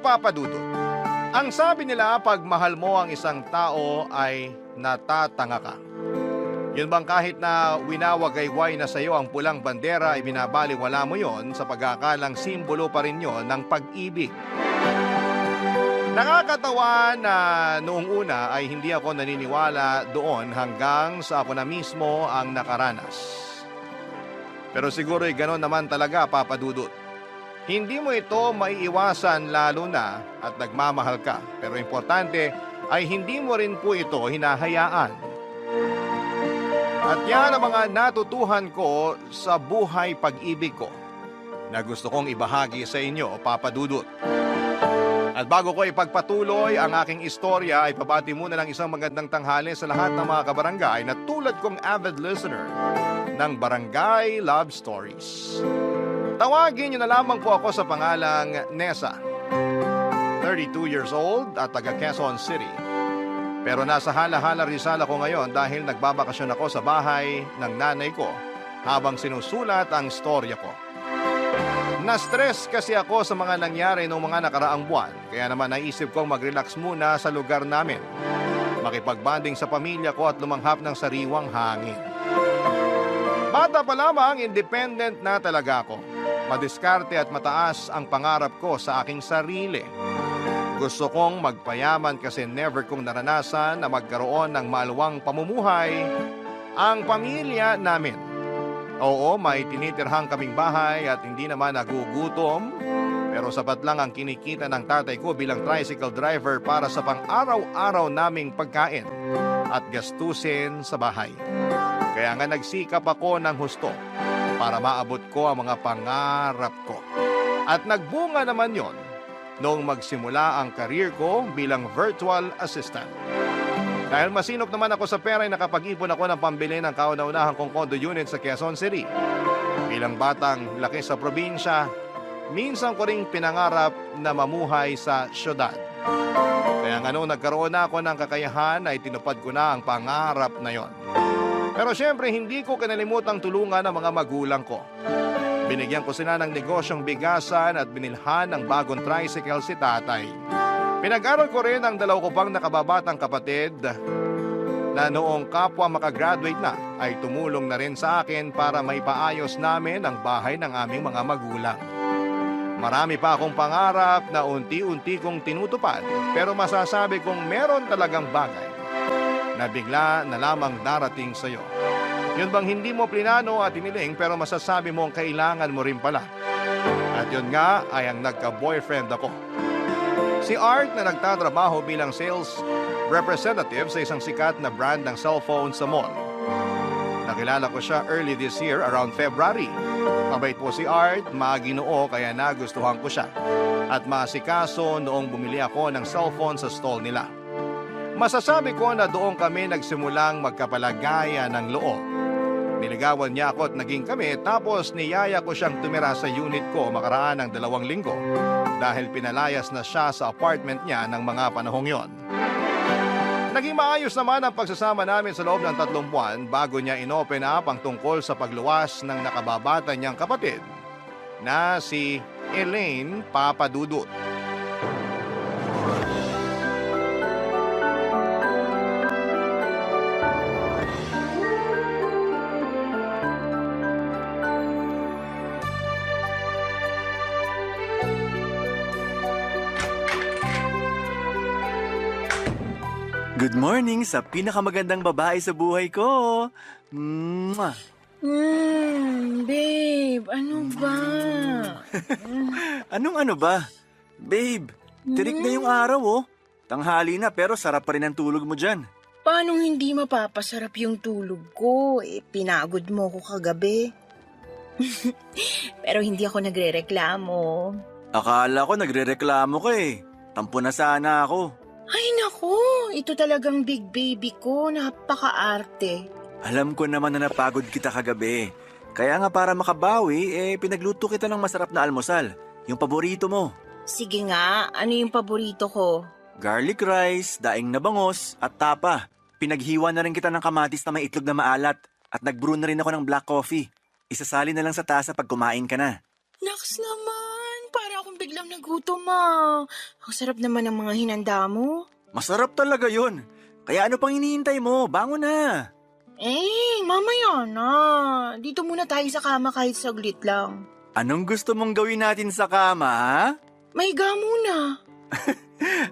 Papa Dudut, ang sabi nila pag mahal mo ang isang tao ay natatanga ka. Yun bang kahit na winawagayway na sa iyo ang pulang bandera ay binabaliwala mo yon sa pag-aakalang simbolo pa rin yon ng pag-ibig? Nakakatawa na noong una ay hindi ako naniniwala doon hanggang sa ako na mismo ang nakaranas. Pero siguro'y gano'n naman talaga, Papa Dudut. Hindi mo ito maiiwasan lalo na at nagmamahal ka. Pero importante ay hindi mo rin po ito hinahayaan. At yan ang mga natutuhan ko sa buhay pag-ibig ko na gusto kong ibahagi sa inyo, Papa Dudut. At bago ko ipagpatuloy ang aking istorya ay pabati muna ng isang magandang tanghali sa lahat ng mga kabarangay na tulad kong avid listener ng Barangay Love Stories. Tawagin niyo na lamang po ako sa pangalang Nessa, 32 years old at taga Quezon City. Pero nasa Hala-Hala Rizal ako ngayon dahil nagbabakasyon ako sa bahay ng nanay ko habang sinusulat ang storya ko. Na-stress kasi ako sa mga nangyari noong mga nakaraang buwan, kaya naman naisip kong mag-relax muna sa lugar namin. Makipagbanding sa pamilya ko at lumanghap ng sariwang hangin. Bata pa lamang, independent na talaga ako. Madiskarte at mataas ang pangarap ko sa aking sarili. Gusto kong magpayaman kasi never kong naranasan na magkaroon ng maluwang pamumuhay ang pamilya namin. Oo, may tinitirhang kaming bahay at hindi naman nagugutom, pero sapat lang ang kinikita ng tatay ko bilang tricycle driver para sa pang-araw-araw naming pagkain at gastusin sa bahay. Kaya nga nagsikap ako ng husto para maabot ko ang mga pangarap ko. At nagbunga naman yon noong magsimula ang career ko bilang virtual assistant. Dahil masinop naman ako sa pera ay nakapag-ipon ako ng pambili ng kauna-unahang kong condo unit sa Quezon City. Bilang batang laki sa probinsya, minsan ko ring pinangarap na mamuhay sa syudad. Kaya nga nung nagkaroon na ako ng kakayahan ay tinupad ko na ang pangarap na yon. Pero syempre hindi ko kinalimutang tulungan ang mga magulang ko. Binigyan ko sila ng negosyong bigasan at binilhan ng bagong tricycle si tatay. Pinag-aral ko rin ang dalaw ko pang nakababatang kapatid na noong kapwa makagraduate na ay tumulong na rin sa akin para maipaayos namin ang bahay ng aming mga magulang. Marami pa akong pangarap na unti-unti kong tinutupad pero masasabi kong meron talagang bagay na bigla na lamang darating sa iyo. Yun bang hindi mo plinano at iniling pero masasabi mong kailangan mo rin pala. At yun nga ay ang nagka-boyfriend ako. Si Art na nagtatrabaho bilang sales representative sa isang sikat na brand ng cellphone sa mall. Nakilala ko siya early this year around February. Mabait po si Art, maginoo kaya nagustuhan ko siya. At maasikaso noong bumili ako ng cellphone sa stall nila. Masasabi ko na doon kami nagsimulang magkapalagaya ng loob. Niligawan niya ako at naging kami tapos niyaya ko siyang tumira sa unit ko makaraan ng 2 linggo dahil pinalayas na siya sa apartment niya ng mga panahong yon. Naging maayos naman ang pagsasama namin sa loob ng 3 buwan bago niya inopen up ang tungkol sa pagluwas ng nakababata niyang kapatid na si Elaine Papa Dudut. Good morning sa pinakamagandang babae sa buhay ko. Mwah! Babe, ano ba? Anong ano ba? Babe, tirik na yung araw oh. Tanghali na pero sarap pa rin ang tulog mo dyan. Paano hindi mapapasarap yung tulog ko? Pinagod mo ko kagabi. Pero hindi ako nagrereklamo. Akala ko nagrereklamo ka eh. Tampo na sana ako. Ay nako, ito talagang big baby ko, napaka-arte. Alam ko naman na napagod kita kagabi. Kaya nga para makabawi, pinagluto kita ng masarap na almusal. Yung paborito mo. Sige nga, ano yung paborito ko? Garlic rice, daing na bangos, at tapa. Pinaghiwa na rin kita ng kamatis na may itlog na maalat. At nag-brew na rin ako ng black coffee. Isasali na lang sa tasa pag kumain ka na. Naks naman, para akong biglang nagutom Ang sarap naman ng mga hinanda mo. Masarap talaga yun. Kaya ano pang hinihintay mo? Bangon na. Mamaya na. Dito muna tayo sa kama kahit saglit lang. Anong gusto mong gawin natin sa kama, ha? Mahiga muna.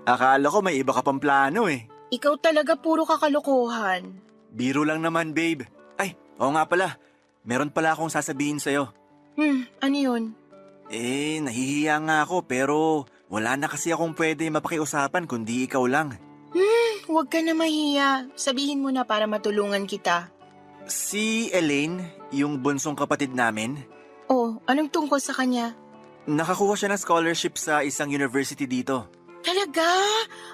Akala ko may iba ka pang plano eh. Ikaw talaga puro kakalokohan. Biro lang naman, babe. Ay, oo nga pala. Meron pala akong sasabihin sa'yo. Ano yun? Nahihiya nga ako pero wala na kasi akong pwede mapakiusapan kundi ikaw lang. Huwag ka na mahiya. Sabihin mo na para matulungan kita. Si Elaine, yung bunsong kapatid namin, Anong tungkol sa kanya? nakakuha siya ng scholarship sa isang university dito. Talaga?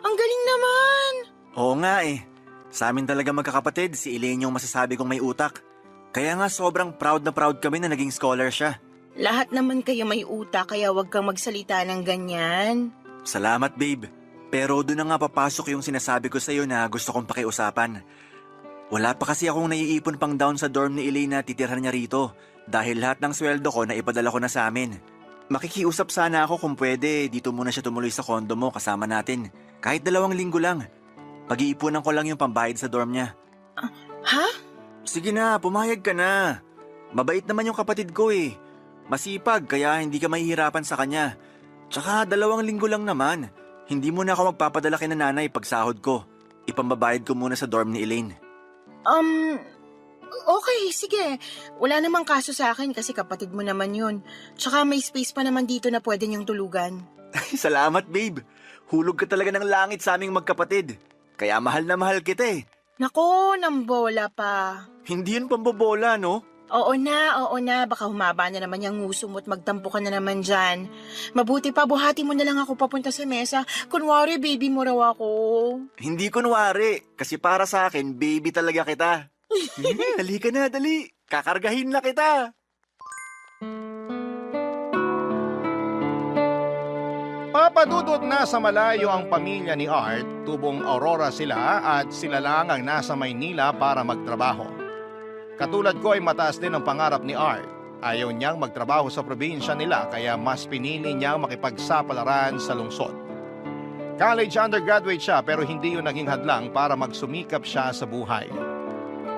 Ang galing naman! Oo nga eh. Sa amin talaga magkakapatid, si Elaine yung masasabi kong may utak. Kaya nga sobrang proud na proud kami na naging scholar siya. Lahat naman kayo may utak kaya huwag kang magsalita ng ganyan. Salamat, babe. Pero doon na nga papasok yung sinasabi ko sa'yo na gusto kong pakiusapan. Wala pa kasi akong naiipon pang down sa dorm ni Elaine na titirhan niya rito dahil lahat ng sweldo ko na ipadala ko na sa amin. Makikiusap sana ako kung pwede dito muna siya tumuloy sa kondo mo kasama natin. Kahit 2 linggo lang. Pag-iipunan ko lang yung pambayad sa dorm niya. Ha? Sige na, pumayag ka na. Mabait naman yung kapatid ko eh. Masipag kaya hindi ka mahihirapan sa kanya. Tsaka 2 linggo lang naman. Hindi mo na ako magpapadala kay nanay pag sahod ko. Ipambabayad ko muna sa dorm ni Elaine. Okay, sige. Wala namang kaso sa akin kasi kapatid mo naman yun. Tsaka may space pa naman dito na pwede niyong tulugan. Salamat, babe. Hulog ka talaga ng langit sa aming magkapatid. Kaya mahal na mahal kita eh. Nako, nambola pa. Hindi yun pambobola, no? Oo na. Baka humaba na naman yung nguso mo at magtampo ka na naman dyan. Mabuti pa, buhati mo na lang ako papunta sa mesa. Kunwari, baby mo raw ako. Hindi kunwari. Kasi para sa akin, baby talaga kita. Halika na, dali. Kakargahin na kita. Papadudot na sa malayo ang pamilya ni Art, tubong Aurora sila at sila lang ang nasa Maynila para magtrabaho. Katulad ko ay mataas din ang pangarap ni Art. Ayaw niyang magtrabaho sa probinsya nila kaya mas pinili niyang makipagsapalaran sa lungsod. College undergraduate siya pero hindi yun naging hadlang para magsumikap siya sa buhay.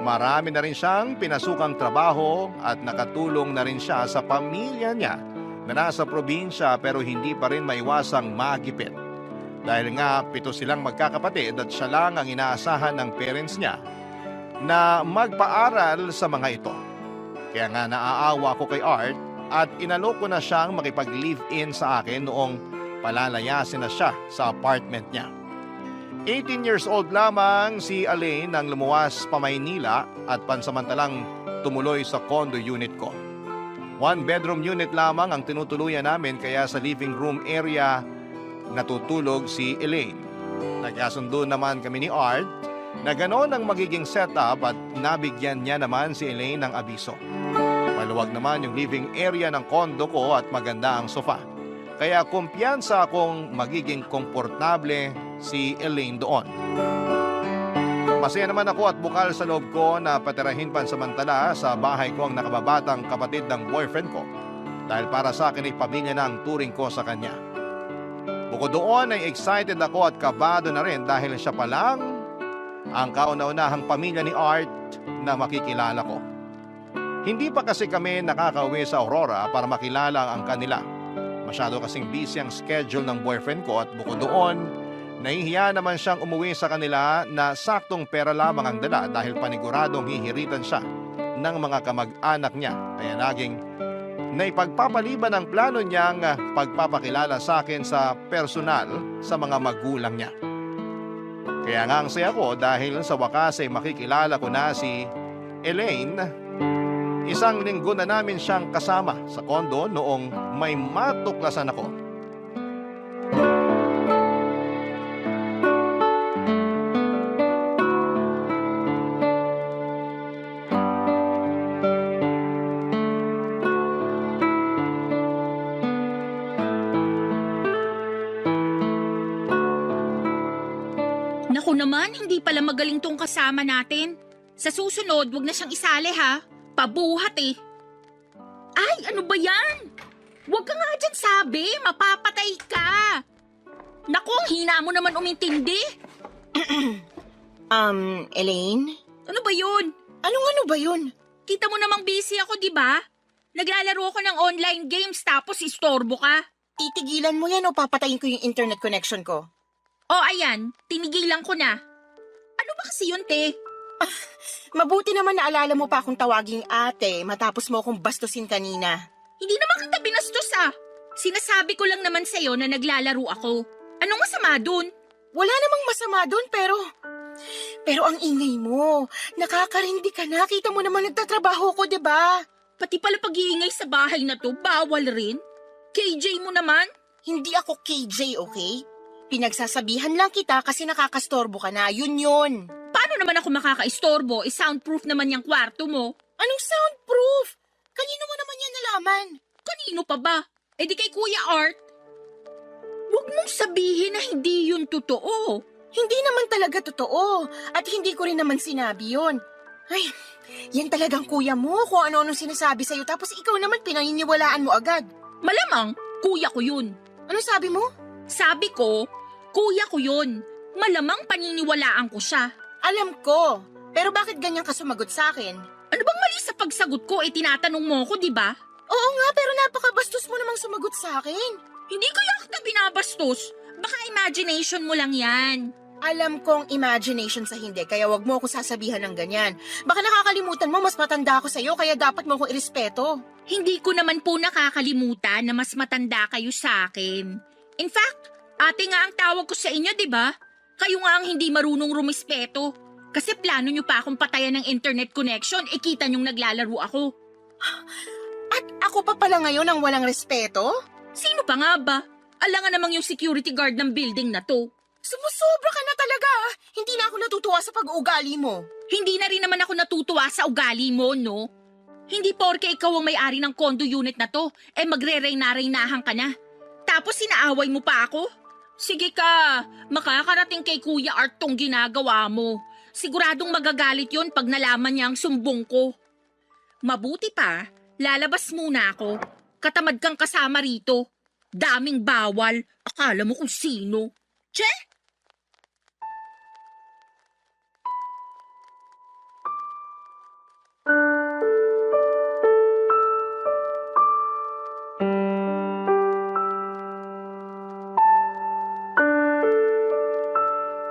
Marami na rin siyang pinasukang trabaho at nakatulong na rin siya sa pamilya niya na nasa probinsya pero hindi pa rin maiwasang magipit. Dahil nga 7 silang magkakapatid at siya lang ang inaasahan ng parents niya na magpaaral sa mga ito. Kaya nga naaawa ko kay Art at inaloko na siyang makipag-live-in sa akin noong palalayasin na siya sa apartment niya. 18 years old lamang si Elaine nang lumuwas pa Maynila at pansamantalang tumuloy sa condo unit ko. 1-bedroom unit lamang ang tinutuluyan namin kaya sa living room area natutulog si Elaine. Nagkasundo naman kami ni Art na gano'n ang magiging setup at nabigyan niya naman si Elaine ng abiso. Maluwag naman yung living area ng condo ko at maganda ang sofa. Kaya kumpiyansa akong magiging komportable si Elaine doon. Masaya naman ako at bukal sa loob ko na patirahin pansamantala sa bahay ko ang nakababatang kapatid ng boyfriend ko dahil para sa akin ay pamilya na ang turing ko sa kanya. Bukod doon ay excited ako at kabado na rin dahil siya pa lang ang kauna-unahang pamilya ni Art na makikilala ko. Hindi pa kasi kami nakakauwi sa Aurora para makilala ang kanila. Masyado kasing busy ang schedule ng boyfriend ko at bukod doon, nahihiya naman siyang umuwi sa kanila na saktong pera lamang ang dala dahil paniguradong hihiritan siya ng mga kamag-anak niya. Kaya naging naipagpapaliban ang plano niyang pagpapakilala sa akin sa personal sa mga magulang niya. Kaya nga ang saya ko dahil sa wakas ay makikilala ko na si Elaine. 1 linggo na namin siyang kasama sa kondo noong may matuklasan ako. Naku naman, hindi pala magaling tong kasama natin. Sa susunod, wag na siyang isali ha. Pabuhat eh. Ay, ano ba yan? Huwag ka nga dyan sabi, mapapatay ka. Naku, ang hina mo naman umintindi. Elaine? Ano ba yun? Ano ba yun? Kita mo namang busy ako, di ba? Naglalaro ako ng online games tapos istorbo ka. Titigilan mo yan o papatayin ko yung internet connection ko? O ayan, tinigilan ko na. Ano ba kasi yun, te? Mabuti naman naalala mo pa akong tawaging ate matapos mo akong bastusin kanina. Hindi naman kita binastos Sinasabi ko lang naman sa'yo na naglalaro ako. Anong masama dun? Wala namang masama doon pero... Pero ang ingay mo. Nakakarindi ka na. Kita mo naman nagtatrabaho ko, di ba? Pati pala pag-iingay sa bahay na to, bawal rin. KJ mo naman? Hindi ako KJ, okay? Pinagsasabihan lang kita kasi nakakastorbo ka na. Yun. Paano naman ako makaka-istorbo? Soundproof naman yung kwarto mo. Anong soundproof? Kanino mo naman yan nalaman? Kanino pa ba? Eh di kay Kuya Art. Huwag mong sabihin na hindi yun totoo. Hindi naman talaga totoo. At hindi ko rin naman sinabi yun. Ay, yan talagang kuya mo kung ano-anong sinasabi sa'yo tapos ikaw naman pinaniniwalaan mo agad. Malamang, kuya ko yun. Ano sabi mo? Sabi ko, kuya ko yun. Malamang paniniwalaan ko siya. Alam ko. Pero bakit ganyan ka sumagot sa akin? Ano bang mali sa pagsagot ko? Tinatanong mo ko, di ba? Oo nga, pero napakabastos mo namang sumagot sa akin. Hindi kaya kita binabastos. Baka imagination mo lang yan. Alam kong imagination sa hindi, kaya wag mo ako sasabihan ng ganyan. Baka nakakalimutan mo, mas matanda ako sa'yo, kaya dapat mo akong irespeto. Hindi ko naman po nakakalimutan na mas matanda kayo sa akin. In fact, ate nga ang tawag ko sa inyo, di ba? Kayo nga ang hindi marunong rumispeto. Kasi plano nyo pa akong patayan ng internet connection, kita nyong naglalaro ako. At ako pa pala ngayon ang walang respeto? Sino pa nga ba? Alangan namang yung security guard ng building na to. Sumusobra ka na talaga. Hindi na ako natutuwa sa pag-uugali mo. Hindi na rin naman ako natutuwa sa ugali mo, no? Hindi porke ikaw ang may-ari ng condo unit na to, magre-reyna-reynahan ka na. Tapos sinaaway mo pa ako? Sige ka, makakarating kay Kuya Art tong ginagawa mo. Siguradong magagalit yon pag nalaman niya ang sumbong ko. Mabuti pa, lalabas muna ako. Katamad kang kasama rito. Daming bawal. Akala mo kung sino. Che?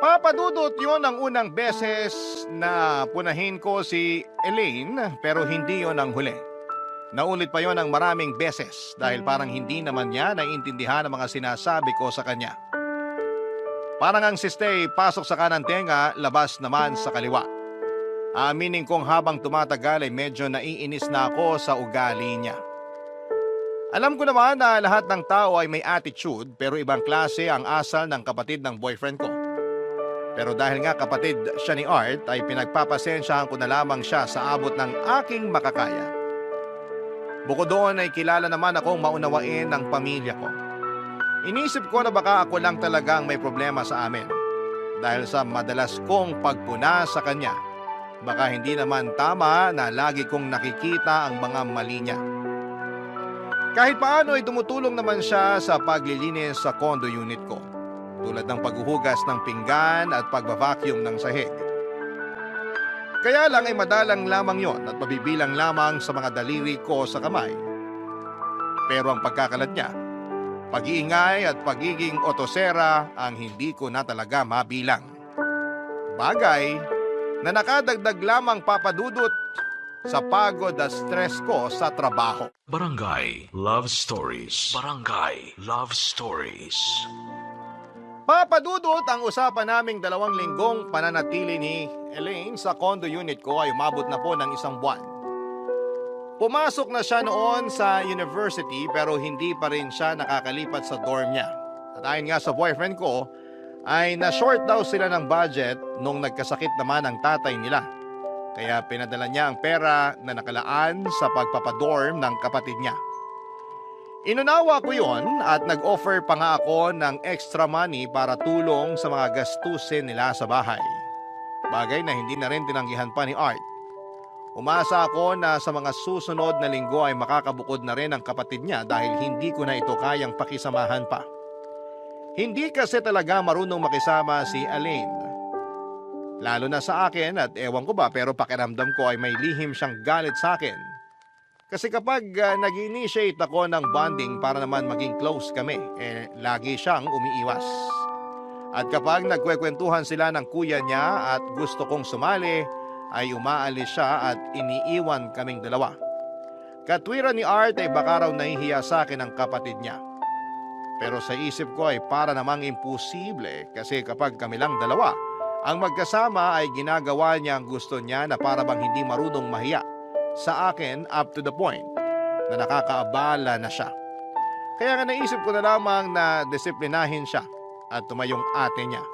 Papadudot yon ang unang beses na punahin ko si Elaine pero hindi yon ang huli. Naulit pa yon ng maraming beses dahil parang hindi naman niya naiintindihan ang mga sinasabi ko sa kanya. Parang ang siste pasok sa kanang tenga, labas naman sa kaliwa. Aaminin kong habang tumatagal ay medyo naiinis na ako sa ugali niya. Alam ko naman na lahat ng tao ay may attitude pero ibang klase ang asal ng kapatid ng boyfriend ko. Pero dahil nga kapatid siya ni Art ay pinagpapasensyahan ko na lamang siya sa abot ng aking makakaya. Bukod doon ay kilala naman akong maunawain ng pamilya ko. Inisip ko na baka ako lang talagang may problema sa amin. Dahil sa madalas kong pagpuna sa kanya, baka hindi naman tama na lagi kong nakikita ang mga mali niya. Kahit paano ay tumutulong naman siya sa paglilinis sa condo unit ko. Tulad ng paghuhugas ng pinggan at pagba-vacuum ng sahig. Kaya lang ay madalang lamang yon at mabibilang lamang sa mga daliri ko sa kamay. Pero ang pagkakalat niya, pag-iingay at pagiging otosera ang hindi ko na talaga mabilang. Bagay na nakadagdag lamang papadudot sa pagod at stress ko sa trabaho. Barangay Love Stories. Barangay Love Stories. Papadudot ang usapan naming 2 linggong pananatili ni Elaine sa condo unit ko ay umabot na po ng 1 buwan. Pumasok na siya noon sa university pero hindi pa rin siya nakakalipat sa dorm niya. At ayon nga sa boyfriend ko, ay na-short daw sila ng budget nung nagkasakit naman ang tatay nila. Kaya pinadala niya ang pera na nakalaan sa pagpapadorm ng kapatid niya. Inunawa ko yon at nag-offer pa nga ako ng extra money para tulong sa mga gastusin nila sa bahay. Bagay na hindi na rin tinanggihan pa ni Art. Umasa ako na sa mga susunod na linggo ay makakabukod na rin ang kapatid niya dahil hindi ko na ito kayang pakisamahan pa. Hindi kasi talaga marunong makisama si Elaine. Lalo na sa akin at ewan ko ba pero pakiramdam ko ay may lihim siyang galit sa akin. Kasi kapag nag-initiate ako ng bonding para naman maging close kami, lagi siyang umiiwas. At kapag nagkwekwentuhan sila ng kuya niya at gusto kong sumali, ay umaalis siya at iniiwan kaming dalawa. Katwiran ni Art ay baka raw nahihiya sa akin ang kapatid niya. Pero sa isip ko ay para namang imposible kasi kapag kami lang dalawa, ang magkasama ay ginagawa niya ang gusto niya na para bang hindi marunong mahiya sa akin up to the point na nakakaabala na siya. Kaya nga naisip ko na lamang na disiplinahin siya at tumayong ate niya.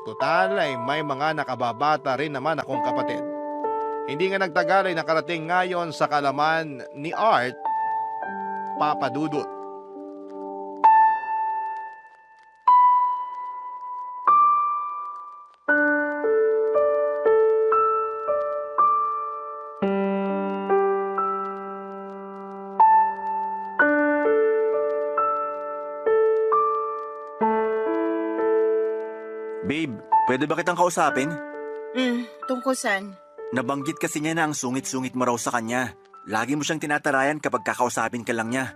Total ay may mga nakababata rin naman akong kapatid. Hindi nga nagtagal ay nakarating ngayon sa kalaman ni Art, Papa Dudut. Babe, pwede ba kitang kausapin? Tungkol saan? Nabanggit kasi niya na ang sungit-sungit mo raw sa kanya. Lagi mo siyang tinatarayan kapag kakausapin ka lang niya.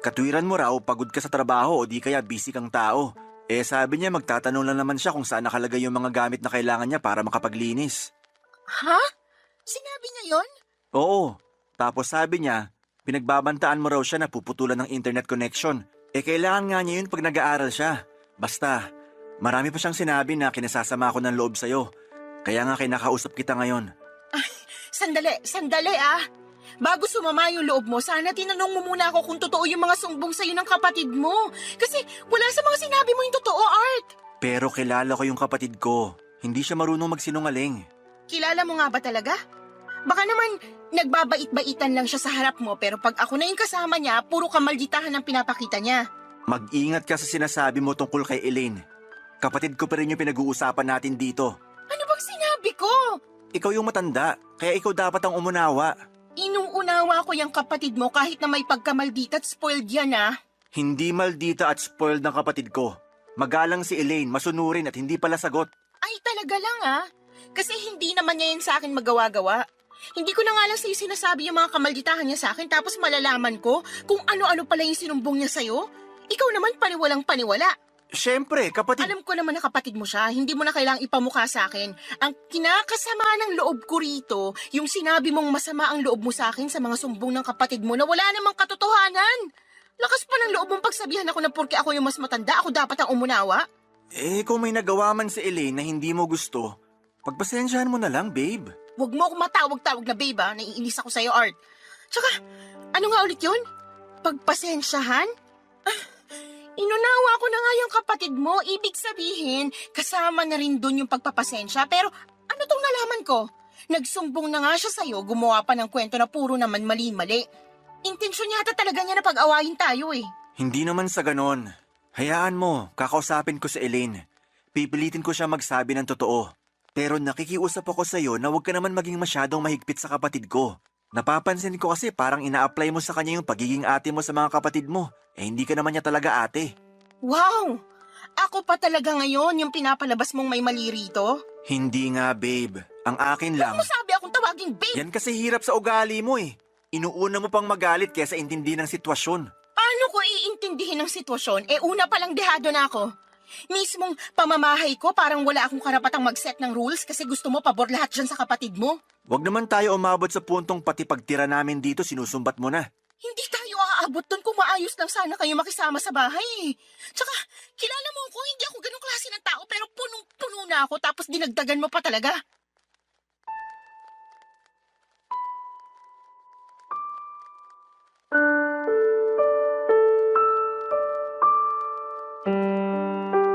Katwiran mo raw pagod ka sa trabaho o di kaya busy kang tao. Sabi niya magtatanong lang naman siya kung saan nakalagay yung mga gamit na kailangan niya para makapaglinis. Ha? Sinabi niya yon? Oo, tapos sabi niya, pinagbabantaan mo raw siya na puputulan ng internet connection. Kailangan nga niya yun pag nag-aaral siya. Basta, marami pa siyang sinabi na kinasasama ako ng loob sa'yo. Kaya nga kinakausap kita ngayon. Sandali ah. Bago sumama yung loob mo, sana tinanong mo muna ako kung totoo yung mga sumbong sa'yo ng kapatid mo. Kasi wala sa mga sinabi mo yung totoo, Art. Pero kilala ko yung kapatid ko. Hindi siya marunong magsinungaling. Kilala mo nga ba talaga? Baka naman nagbabait-baitan lang siya sa harap mo pero pag ako na yung kasama niya, puro kamalditahan ang pinapakita niya. Mag-ingat ka sa sinasabi mo tungkol kay Elaine. Kapatid ko pa rin yung pinag-uusapan natin dito. Ano bang sinabi ko? Ikaw yung matanda, kaya ikaw dapat ang umunawa. Inuunawa ko yung kapatid mo kahit na may pagkamaldita at spoiled yan ah. Hindi maldita at spoiled ng kapatid ko. Magalang si Elaine, masunurin at hindi pala sagot. Ay talaga lang ah. Kasi hindi naman niya yan sa akin magawa-gawa. Hindi ko na nga lang sa'yo sinasabi yung mga kamalditahan niya sa akin tapos malalaman ko kung ano-ano pala yung sinumbong niya sa'yo. Ikaw naman paniwalang paniwala. Siyempre, kapatid... Alam ko naman na kapatid mo siya, hindi mo na kailangang ipamukha sa akin. Ang kinakasama ng loob ko rito, yung sinabi mong masama ang loob mo sa akin sa mga sumbong ng kapatid mo na wala namang katotohanan. Lakas pa ng loob mong pagsabihan ako na porke ako yung mas matanda, ako dapat ang umunawa. Kung may nagawa man si Elaine na hindi mo gusto, pagpasensyahan mo na lang, babe. Huwag mo akong matawag-tawag na babe ha, naiinis ako sa'yo, Art. Tsaka, ano nga ulit yun? Pagpasensyahan? Inunawa ko na nga yung kapatid mo, ibig sabihin, kasama na rin dun yung pagpapasensya. Pero ano tong nalaman ko? Nagsumbong na nga siya sa'yo, gumawa pa ng kwento na puro naman mali-mali. Intensyon yata talaga niya na pag-awayin tayo eh. Hindi naman sa ganon. Hayaan mo, kakausapin ko si Elaine. Pipilitin ko siya magsabi ng totoo. Pero nakikiusap ako sa'yo na huwag ka naman maging masyadong mahigpit sa kapatid ko. Napapansin ko kasi parang ina-apply mo sa kanya yung pagiging ate mo sa mga kapatid mo. Hindi ka naman niya talaga ate. Wow! Ako pa talaga ngayon yung pinapalabas mong may mali rito? Hindi nga, babe. Ang akin lang... Huwag mo sabi akong tawaging babe! Yan kasi hirap sa ugali mo eh. Inuuna mo pang magalit kesa intindi ng sitwasyon. Paano ko iintindihin ang sitwasyon? Una pa lang dehado na ako. Mismong pamamahay ko parang wala akong karapatang mag-set ng rules kasi gusto mo pabor lahat dyan sa kapatid mo. Huwag naman tayo umabot sa puntong pati pagtira namin dito sinusumbat mo na. Hindi tayo aabot doon kung maayos lang sana kayo makisama sa bahay eh. Tsaka, kilala mo ako, hindi ako ganong klase ng tao pero punong-puno na ako tapos dinagdagan mo pa talaga.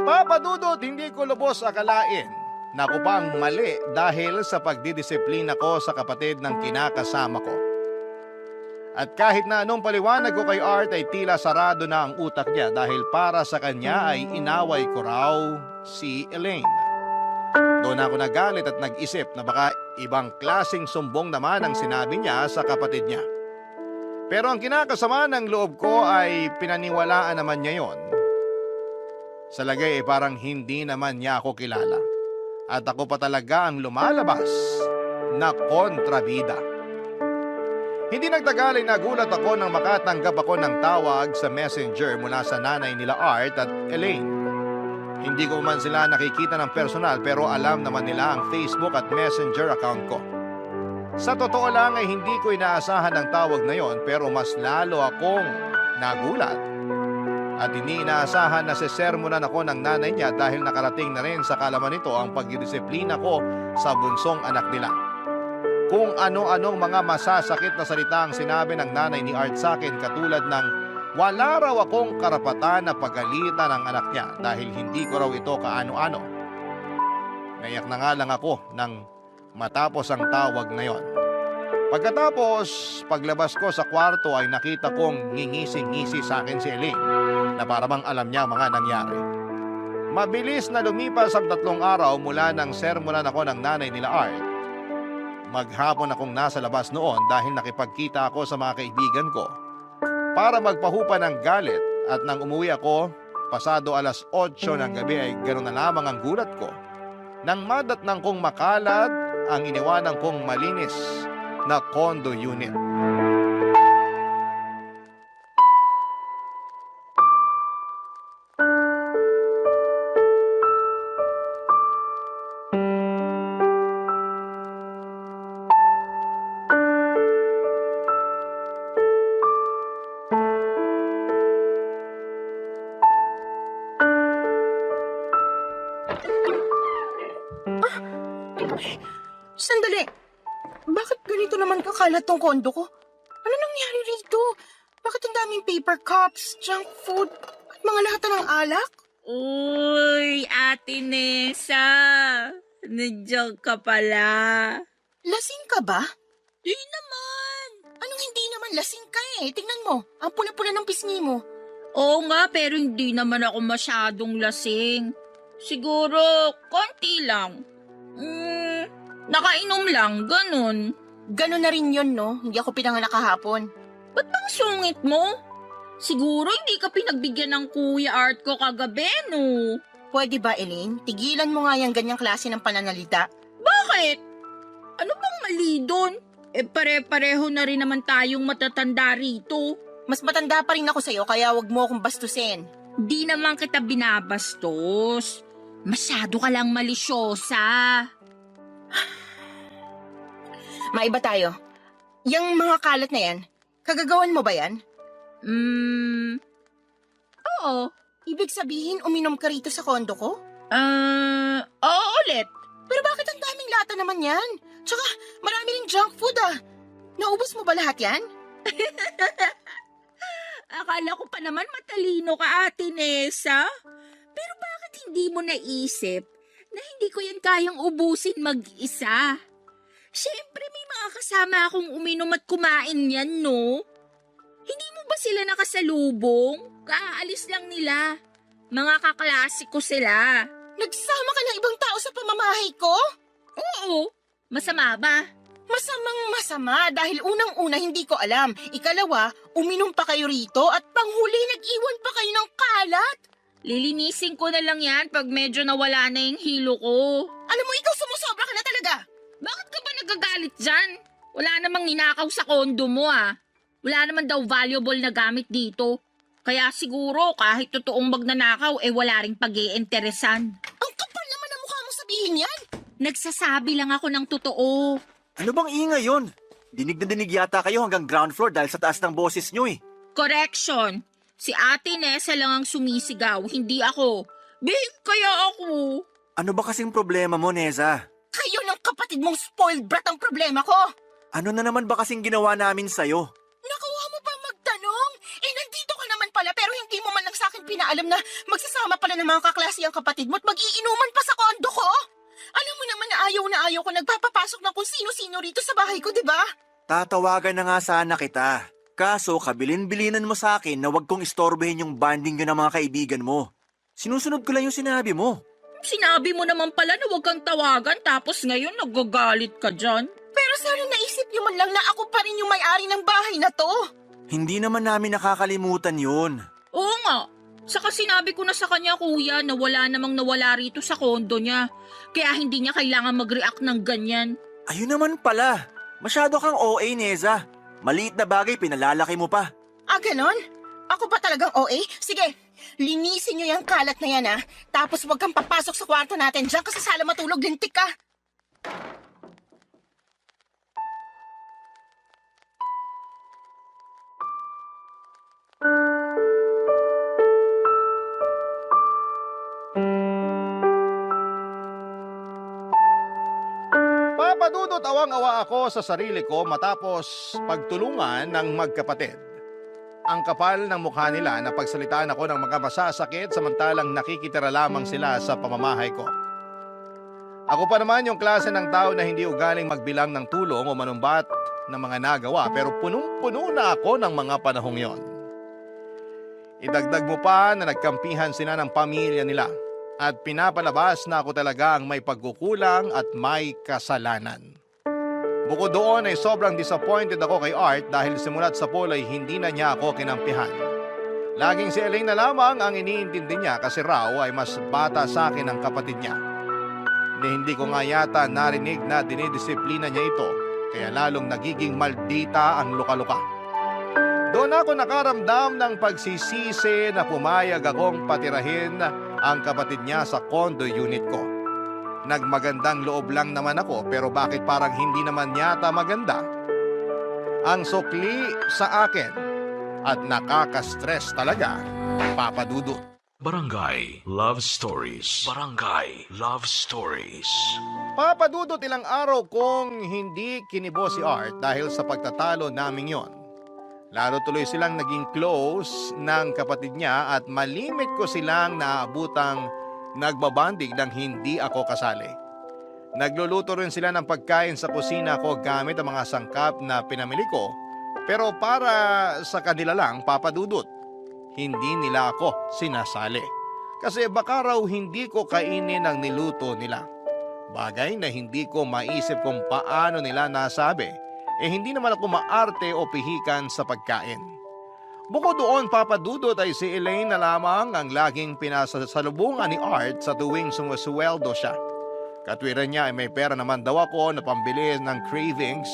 Papa Dudut, hindi ko lubos akalain na ako pa ang mali dahil sa pagdidisiplina ko sa kapatid ng kinakasama ko. At kahit na anong paliwanag ko kay Art ay tila sarado na ang utak niya dahil para sa kanya ay inaway ko raw si Elaine. Doon ako nagalit at nag-isip na baka ibang klaseng sumbong naman ang sinabi niya sa kapatid niya. Pero ang kinakasama ng loob ko ay pinaniwalaan naman niya yon. Sa lagay ay parang hindi naman niya ako kilala. At ako pa talaga ang lumalabas na kontrabida. Hindi nagtagal ay nagulat ako nang makatanggap ako ng tawag sa messenger mula sa nanay nila Art at Elaine. Hindi ko man sila nakikita ng personal pero alam naman nila ang Facebook at messenger account ko. Sa totoo lang ay hindi ko inaasahan ang tawag na yon pero mas lalo akong nagulat. At hindi inaasahan na sesermonan ako ng nanay niya dahil nakarating na rin sa kalaman nito ang pagdidisiplina ko sa bunsong anak nila. Kung ano-anong mga masasakit na salita ang sinabi ng nanay ni Art sa akin katulad ng wala raw akong karapatan na pagalitan ng anak niya dahil hindi ko raw ito kaano-ano. Nayak na nga lang ako nang matapos ang tawag na yon. Pagkatapos, paglabas ko sa kwarto ay nakita kong ngingisi-ngisi sa akin si Elaine na parang alam niya mga nangyari. Mabilis na lumipas ang 3 araw mula nang sermonan ako ng nanay nila Art. Maghapon akong nasa labas noon dahil nakipagkita ako sa mga kaibigan ko para magpahupa ng galit at nang umuwi ako, pasado alas 8 ng gabi ay gano'n na lamang ang gulat ko. Nang madatnang kong makalat ang iniwanan kong malinis na condo unit. Sandali. Bakit ganito naman kakalat tong kondo ko? Ano nangyari rito? Bakit ang daming paper cups, junk food, at mga lahat ng alak? Uy, Ate Nessa. Nandiyan ka pala. Lasing ka ba? Di naman. Anong hindi naman lasing ka eh? Tingnan mo, ang pula-pula ng pisngi mo. Oo nga, pero hindi naman ako masyadong lasing. Siguro, konti lang. Nakainom lang, ganun. Ganon na rin yun, no? Hindi ako pinanganak kahapon. Ba't bang sungit mo? Siguro hindi ka pinagbigyan ng Kuya Art ko kagabi, no? Pwede ba, Elaine? Tigilan mo nga yung ganyang klase ng pananalita. Bakit? Ano bang mali doon? Pare-pareho na rin naman tayong matatanda rito. Mas matanda pa rin ako sa'yo, kaya wag mo akong bastusin. Di naman kita binabastos. Masyado ka lang malisyosa. Maiba tayo. Yang mga kalat na yan, kagagawan mo ba yan? Oo. Ibig sabihin, uminom ka rito sa kondo ko? Oo ulit. Pero bakit ang daming lata naman yan? Tsaka, marami ring junk food ah. Naubos mo ba lahat yan? Akala ko pa naman matalino ka, Ate Nessa. Pero bakit hindi mo naisip na hindi ko yan kayang ubusin mag-isa? Siyempre may mga kasama akong uminom at kumain yan, no? Hindi mo ba sila nakasalubong? Kaalis lang nila. Mga kaklase ko sila. Nagsama ka ng ibang tao sa pamamahay ko? Oo. Masama ba? Masamang masama dahil unang-una hindi ko alam. Ikalawa, uminom pa kayo rito at panghuli nag-iwan pa kayo ng kalat. Lilinisin ko na lang yan pag medyo nawala na yung hilo ko. Alam mo, ikaw sumusobra ka na talaga. Bakit ka ba nagagalit dyan? Wala namang ninakaw sa kondo mo ah. Wala naman daw valuable na gamit dito. Kaya siguro kahit totoong magnanakaw wala ring pag-iinteresan. Ang kapal naman ang mukha mong sabihin yan. Nagsasabi lang ako ng totoo. Ano bang ingay yon? Dinig na dinig yata kayo hanggang ground floor dahil sa taas ng boses nyo eh. Correction. Si Ate Nessa lang ang sumisigaw, hindi ako. Big kaya ako. Ano ba kasing problema mo, Neza? Kayo ng kapatid mong spoiled brat ang problema ko. Ano na naman ba kasing ginawa namin sa'yo? Nakuha mo pa magtanong? Nandito ka naman pala pero hindi mo man lang sa akin pinaalam na magsasama pala ng mga kaklase ang kapatid mo at mag-iinuman pa sa kondo ko. Alam mo naman na ayaw ko nagpapapasok ng kung sino-sino rito sa bahay ko, di ba? Tatawagan na nga sana kita. Kaso kabilin-bilinan mo sa akin na wag kong istorbohin yung banding yun ng mga kaibigan mo. Sinusunod ko lang yung sinabi mo. Sinabi mo naman pala na huwag kang tawagan tapos ngayon nagagalit ka dyan. Pero sana naisip niyo man lang na ako pa rin yung may-ari ng bahay na to. Hindi naman namin nakakalimutan yun. Oo nga. Saka sinabi ko na sa kanya, kuya, na wala namang nawala rito sa kondo niya. Kaya hindi niya kailangan mag-react ng ganyan. Ayun naman pala. Masyado kang OA, Neza. Maliit na bagay, pinalalaki mo pa. Ah, ganon? Ako pa talagang OA? Sige, linisin niyo yung kalat na yan ha. Tapos huwag kang papasok sa kwarto natin. Diyan ka sa sala matulog, lintik ka. Papadudot awang-awa ako sa sarili ko matapos pagtulungan ng magkapatid. Ang kapal ng mukha nila na pagsalitaan ako ng mga masasakit samantalang nakikitira lamang sila sa pamamahay ko. Ako pa naman yung klase ng tao na hindi ugaling magbilang ng tulong o manumbat ng mga nagawa pero punong-puno na ako ng mga panahong yon. Idagdag mo pa na nagkampihan sila ng pamilya nila at pinapalabas na ako talaga ang may pagkukulang at may kasalanan. Bukod doon ay sobrang disappointed ako kay Art dahil simula't sa pool ay hindi na niya ako kinampihan. Laging si Elaine na lamang ang iniintindi niya kasi raw ay mas bata sa akin ang kapatid niya. Hindi ko nga yata narinig na dinidisiplina niya ito kaya lalong nagiging maldita ang luka-luka. Doon ako nakaramdam ng pagsisisi na pumayag akong patirahin ang kapatid niya sa condo unit ko. Nagmagandang loob lang naman ako pero bakit parang hindi naman yata maganda? Ang sukli sa akin at nakaka-stress talaga, Papa Dudut. Barangay Love Stories. Barangay Love Stories. Papa Dudut, ilang araw kong hindi kinibo si Art dahil sa pagtatalo naming yon. Lalo tuloy silang naging close ng kapatid niya at malimit ko silang naabutang nagbabandig nang hindi ako kasali. Nagluluto rin sila ng pagkain sa kusina ko gamit ang mga sangkap na pinamili ko pero para sa kanila lang, Papa Dudut. Hindi nila ako sinasali. Kasi baka raw hindi ko kainin ang niluto nila. Bagay na hindi ko maisip kung paano nila nasabi. Hindi naman ako maarte o pihikan sa pagkain. Bukod doon, Papa Dudut, ay si Elaine na lamang ang laging pinasasalubungan ni Art sa tuwing sumusweldo siya. Katwiran niya ay may pera naman daw ako na pambili ng cravings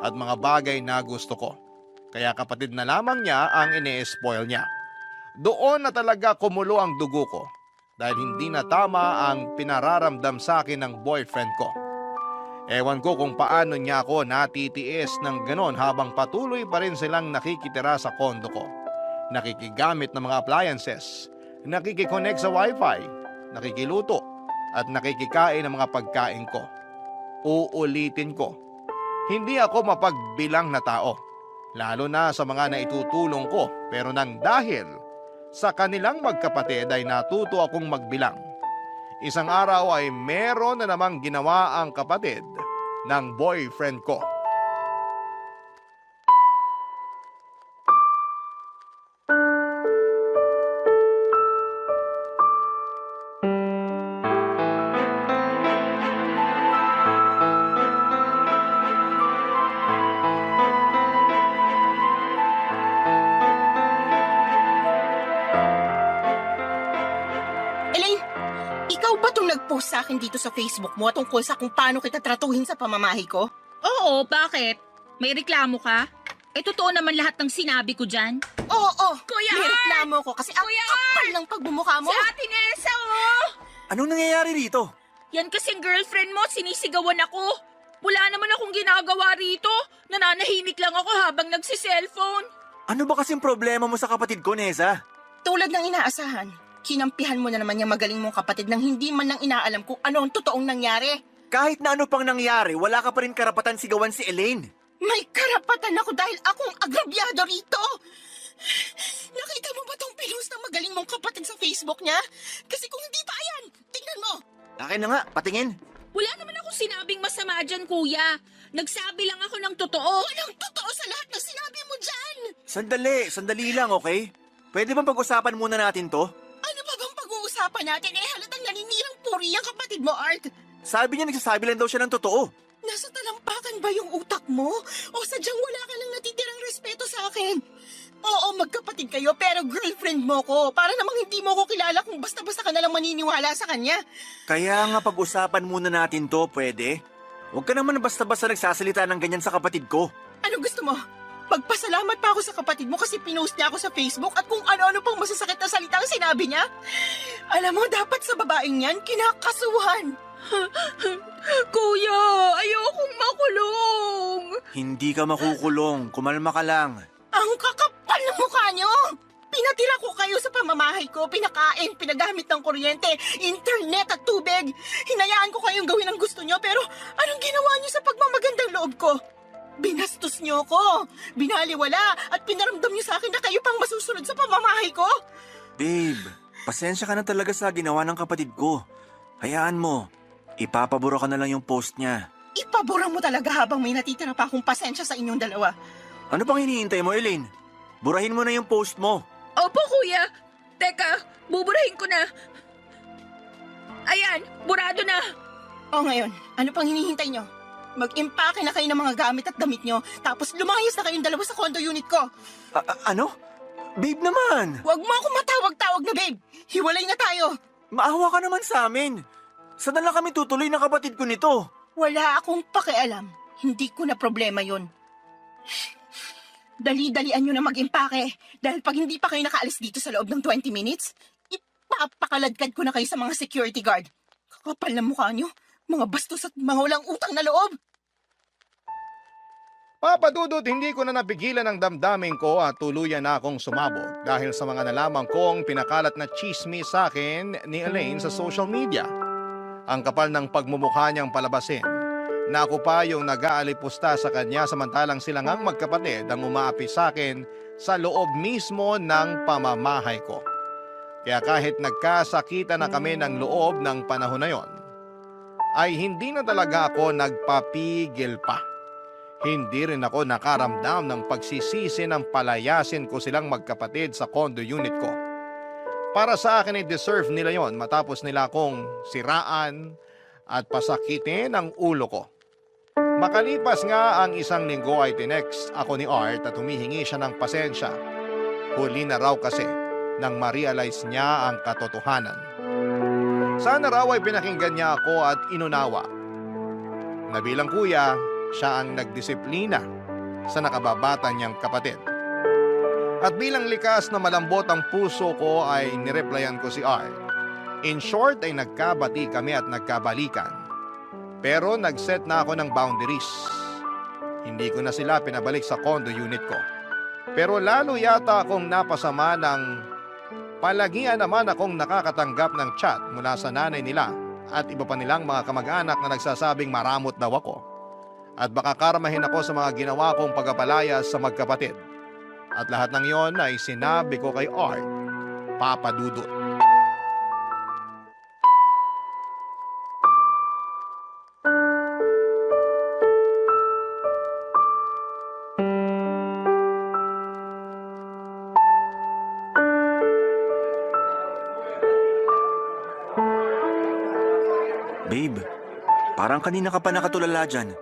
at mga bagay na gusto ko. Kaya kapatid na lamang niya ang ine-spoil niya. Doon na talaga kumulo ang dugo ko dahil hindi na tama ang pinararamdam sa akin ng boyfriend ko. Ewan ko kung paano niya ako natitiis ng ganon habang patuloy pa rin silang nakikitira sa kondo ko. Nakikigamit ng mga appliances, nakikiconnect sa wifi, nakikiluto, at nakikikain ng mga pagkain ko. Uulitin ko, hindi ako mapagbilang na tao, lalo na sa mga naitutulong ko pero nang dahil sa kanilang magkapatid ay natuto akong magbilang. Isang araw ay meron na namang ginawa ang kapatid ng boyfriend ko. Elaine, ikaw ba itong nag-post sa akin dito sa Facebook mo tungkol sa kung paano kita tratuhin sa pamamahay ko? Oo, bakit? May reklamo ka? Totoo naman lahat ng sinabi ko dyan. Oo, Kuya may Art! reklamo ko kasi ang Kuya kapal ng pagbumukha mo. Si Ate Nessa, oh! Anong nangyayari rito? Yan kasing girlfriend mo, sinisigawan ako. Wala naman akong ginagawa rito. Nananahimik lang ako habang nagsiselfone. Ano ba kasing problema mo sa kapatid ko, Neza? Tulad ng inaasahan, kinampihan mo na naman yung magaling mong kapatid nang hindi man lang inaalam kung ano ang totoong nangyari. Kahit na ano pang nangyari, wala ka pa rin karapatan sigawan si Elaine. May karapatan ako dahil akong agrabyado rito. Nakita mo ba tong pinost ng magaling mong kapatid sa Facebook niya? Kasi kung hindi pa yan, tingnan mo. Akin na nga, patingin. Wala naman akong sinabing masama dyan, kuya. Nagsabi lang ako ng totoo. Walang totoo sa lahat ng sinabi mo dyan. Sandali lang, okay? Pwede bang pag-usapan muna natin to? Ano ba bang pag-uusapan natin? Halatang naninirang puri ang kapatid mo, Art. Sabi niya nagsasabi lang daw siya ng totoo. Nasa talampakan ba yung utak mo? O sadyang wala ka lang natitirang respeto sa akin? Oo, magkapatid kayo, pero girlfriend mo ko. Para namang hindi mo ko kilala kung basta-basta ka nalang maniniwala sa kanya. Kaya nga pag-usapan muna natin to, pwede? Huwag ka naman basta-basta nagsasalita ng ganyan sa kapatid ko. Ano gusto mo? Pagpasalamat pa ako sa kapatid mo kasi pinost niya ako sa Facebook at kung ano-ano pang masasakit na salita ang sinabi niya. Alam mo, dapat sa babaeng yan, kinakasuhan. Kuya, ayokong makulong. Hindi ka makukulong, kumalma ka lang. Ang kakapal ng mukha niyo! Pinatira ko kayo sa pamamahay ko, pinakain, pinagamit ng kuryente, internet at tubig. Hinayaan ko kayong gawin ang gusto niyo pero anong ginawa niyo sa pagmamagandang loob ko? Binastos niyo ko, binaliwala at pinaramdam niyo sa akin na kayo pang masusunod sa pamamahay ko. Babe, pasensya ka na talaga sa ginawa ng kapatid ko. Hayaan mo, ipapabura ka na lang yung post niya. Ipabura mo talaga habang may natitira pa akong pasensya sa inyong dalawa. Ano pang hinihintay mo, Elaine? Burahin mo na yung post mo. Opo, kuya. Teka, buburahin ko na. Ayan, burado na. O ngayon, ano pang hinihintay niyo? Mag-impake na kayo ng mga gamit at damit niyo, tapos lumayas na kayong dalawa sa condo unit ko. Ano? Babe naman! Huwag mo akong matawag-tawag na babe. Hiwalay na tayo. Maawa ka naman sa amin. Saan na lang kami tutuloy ng kapatid ko nito? Wala akong pakialam. Hindi ko na problema yun. Dali-dalian nyo na mag-impake. Dahil pag hindi pa kayo nakaalis dito sa loob ng 20 minutes, ipapakaladkad ko na kayo sa mga security guard. Kakapal na mukha nyo. Mga bastos at mga walang utang na loob. Papa Dudut, hindi ko na napigilan ang damdamin ko at tuluyan na akong sumabog dahil sa mga nalaman kong pinakalat na chismis sa akin ni Elaine sa social media. Ang kapal ng pagmumukha niyang palabasin na ako pa yung nag-aalipusta sa kanya samantalang sila ngang magkapatid ang umaapi sa akin sa loob mismo ng pamamahay ko. Kaya kahit nagkasakita na kami ng loob ng panahon na yon, ay hindi na talaga ako nagpapigil pa. Hindi rin ako nakaramdam ng pagsisisi ng palayasin ko silang magkapatid sa condo unit ko. Para sa akin ay deserve nila yon matapos nila akong siraan at pasakitin ang ulo ko. Makalipas nga ang 1 linggo ay tinext ako ni Art at humihingi siya ng pasensya. Huli na raw kasi nang ma-realize niya ang katotohanan. Sana raw ay pinakinggan niya ako at inunawa. Na bilang kuya, siya ang nagdisiplina sa nakababata niyang kapatid. At bilang likas na malambot ang puso ko ay nireplyan ko si Art. In short ay nagkabati kami at nagkabalikan. Pero nag-set na ako ng boundaries. Hindi ko na sila pinabalik sa condo unit ko. Pero lalo yata akong napasama ng palagian naman akong nakakatanggap ng chat mula sa nanay nila at iba pa nilang mga kamag-anak na nagsasabing maramot daw ako. At baka karmahin ako sa mga ginawa kong pagkapalayas sa magkapatid. At lahat ng yon ay sinabi ko kay Art, Papa Dudut. Babe, parang kanina ka pa nakatulala dyan.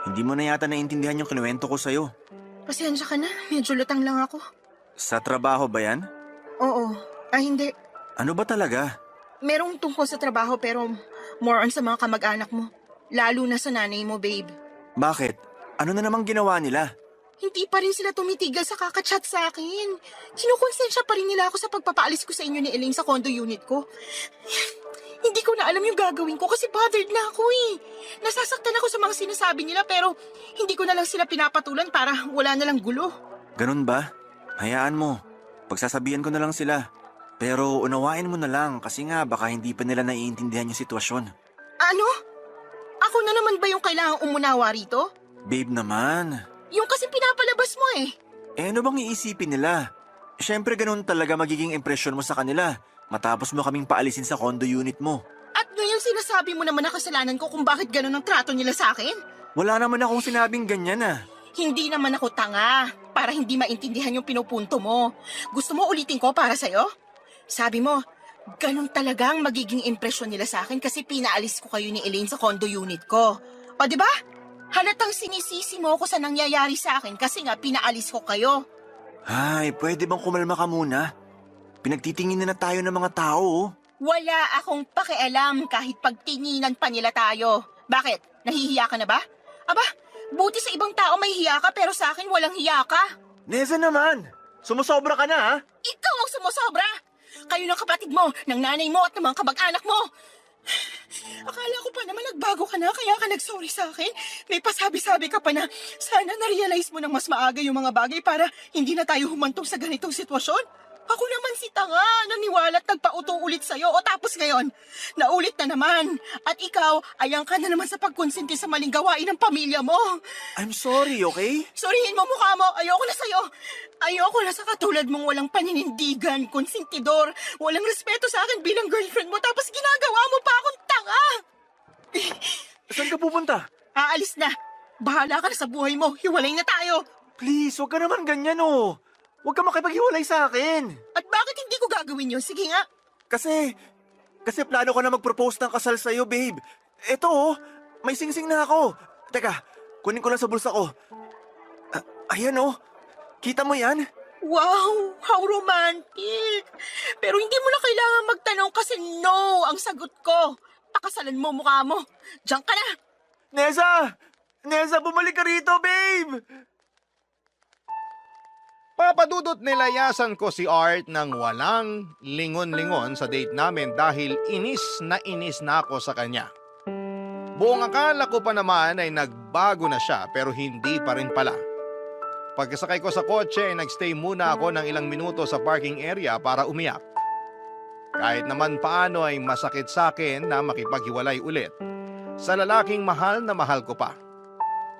Hindi mo na yata naiintindihan yung kinuwento ko sa'yo. Pasensya ka na, medyo lutang lang ako. Sa trabaho ba yan? Oo, hindi. Ano ba talaga? Merong tungkol sa trabaho pero more on sa mga kamag-anak mo. Lalo na sa nanay mo, babe. Bakit? Ano na namang ginawa nila? Hindi pa rin sila tumitigil sa kakachat sa akin. Kinukonsensya pa rin nila ako sa pagpapaalis ko sa inyo ni Elaine sa condo unit ko. Hindi ko na alam yung gagawin ko kasi bothered na ako eh. Nasasaktan ako sa mga sinasabi nila pero hindi ko na lang sila pinapatulan para wala na lang gulo. Ganun ba? Hayaan mo. Pagsasabihan ko na lang sila. Pero unawain mo na lang kasi nga baka hindi pa nila naiintindihan yung sitwasyon. Ano? Ako na naman ba yung kailangang umunawa rito? Babe naman. Yung kasi pinapalabas mo eh. Ano bang iisipin nila? Siyempre ganun talaga magiging impresyon mo sa kanila matapos mo kaming paalisin sa condo unit mo. At ngayon sinasabi mo naman na kasalanan ko kung bakit ganun ang trato nila sa akin? Wala naman akong sinabing ganyan ah. Hindi naman ako tanga para hindi maintindihan yung pinupunto mo. Gusto mo ulitin ko para sa'yo? Sabi mo, Ganun talaga ang magiging impresyon nila sa akin kasi pinaalis ko kayo ni Elaine sa condo unit ko. O di ba? Halatang sinisisi mo ako sa nangyayari sa akin kasi nga pinaalis ko kayo. Ay, pwede bang kumalma ka muna? Pinagtitingin na tayo ng mga tao, oh. Wala akong pakialam kahit pagtinginan pa nila tayo. Bakit? Nahihiya ka na ba? Aba, buti sa ibang tao may hiya ka pero sa akin walang hiya ka. Neza naman! Sumusobra ka na, ha? Ikaw ang sumusobra! Kayo ng kapatid mo, ng nanay mo at ng mga kamag-anak mo. Akala ko pa naman nagbago ka na kaya ka nagsorry sa akin. May pasabi-sabi ka pa na sana na-realize mo ng mas maaga yung mga bagay para hindi na tayo humantong sa ganitong sitwasyon. Ako naman si tanga, naniwala at nagpauto ulit sa'yo o tapos ngayon, naulit na naman. At ikaw, ayang ka na naman sa pagkonsinti sa maling gawain ng pamilya mo. I'm sorry, okay? Sorihin mo mukha mo, ayoko na sa'yo. Ayoko na sa katulad mong walang paninindigan, konsentidor, walang respeto sa akin bilang girlfriend mo tapos ginagawa mo pa akong tanga. Saan ka pupunta? Aalis na. Bahala ka na sa buhay mo, hiwalay na tayo. Please, huwag ka naman ganyan, oh. Huwag ka makipaghiwalay sa akin. At bakit hindi ko gagawin yun? Sige nga. Kasi plano ko na mag-propose ng kasal sa'yo, babe. Eto, oh, may singsing na ako. Teka, kunin ko lang sa bulsa ko. Ayan, oh. Kita mo yan? Wow, how romantic. Pero hindi mo na kailangan magtanong kasi no ang sagot ko. Pakasalan mo mukha mo. Diyan ka na. Neza! Neza, bumalik ka rito, babe! Papadudot nilayasan ko si Art ng walang lingon-lingon sa date namin dahil inis na ako sa kanya. Buong akala ko pa naman ay nagbago na siya pero hindi pa rin pala. Pagkasakay ko sa kotse ay nagstay muna ako ng ilang minuto sa parking area para umiyak. Kahit naman paano ay masakit sa akin na makipaghiwalay ulit sa lalaking mahal na mahal ko pa.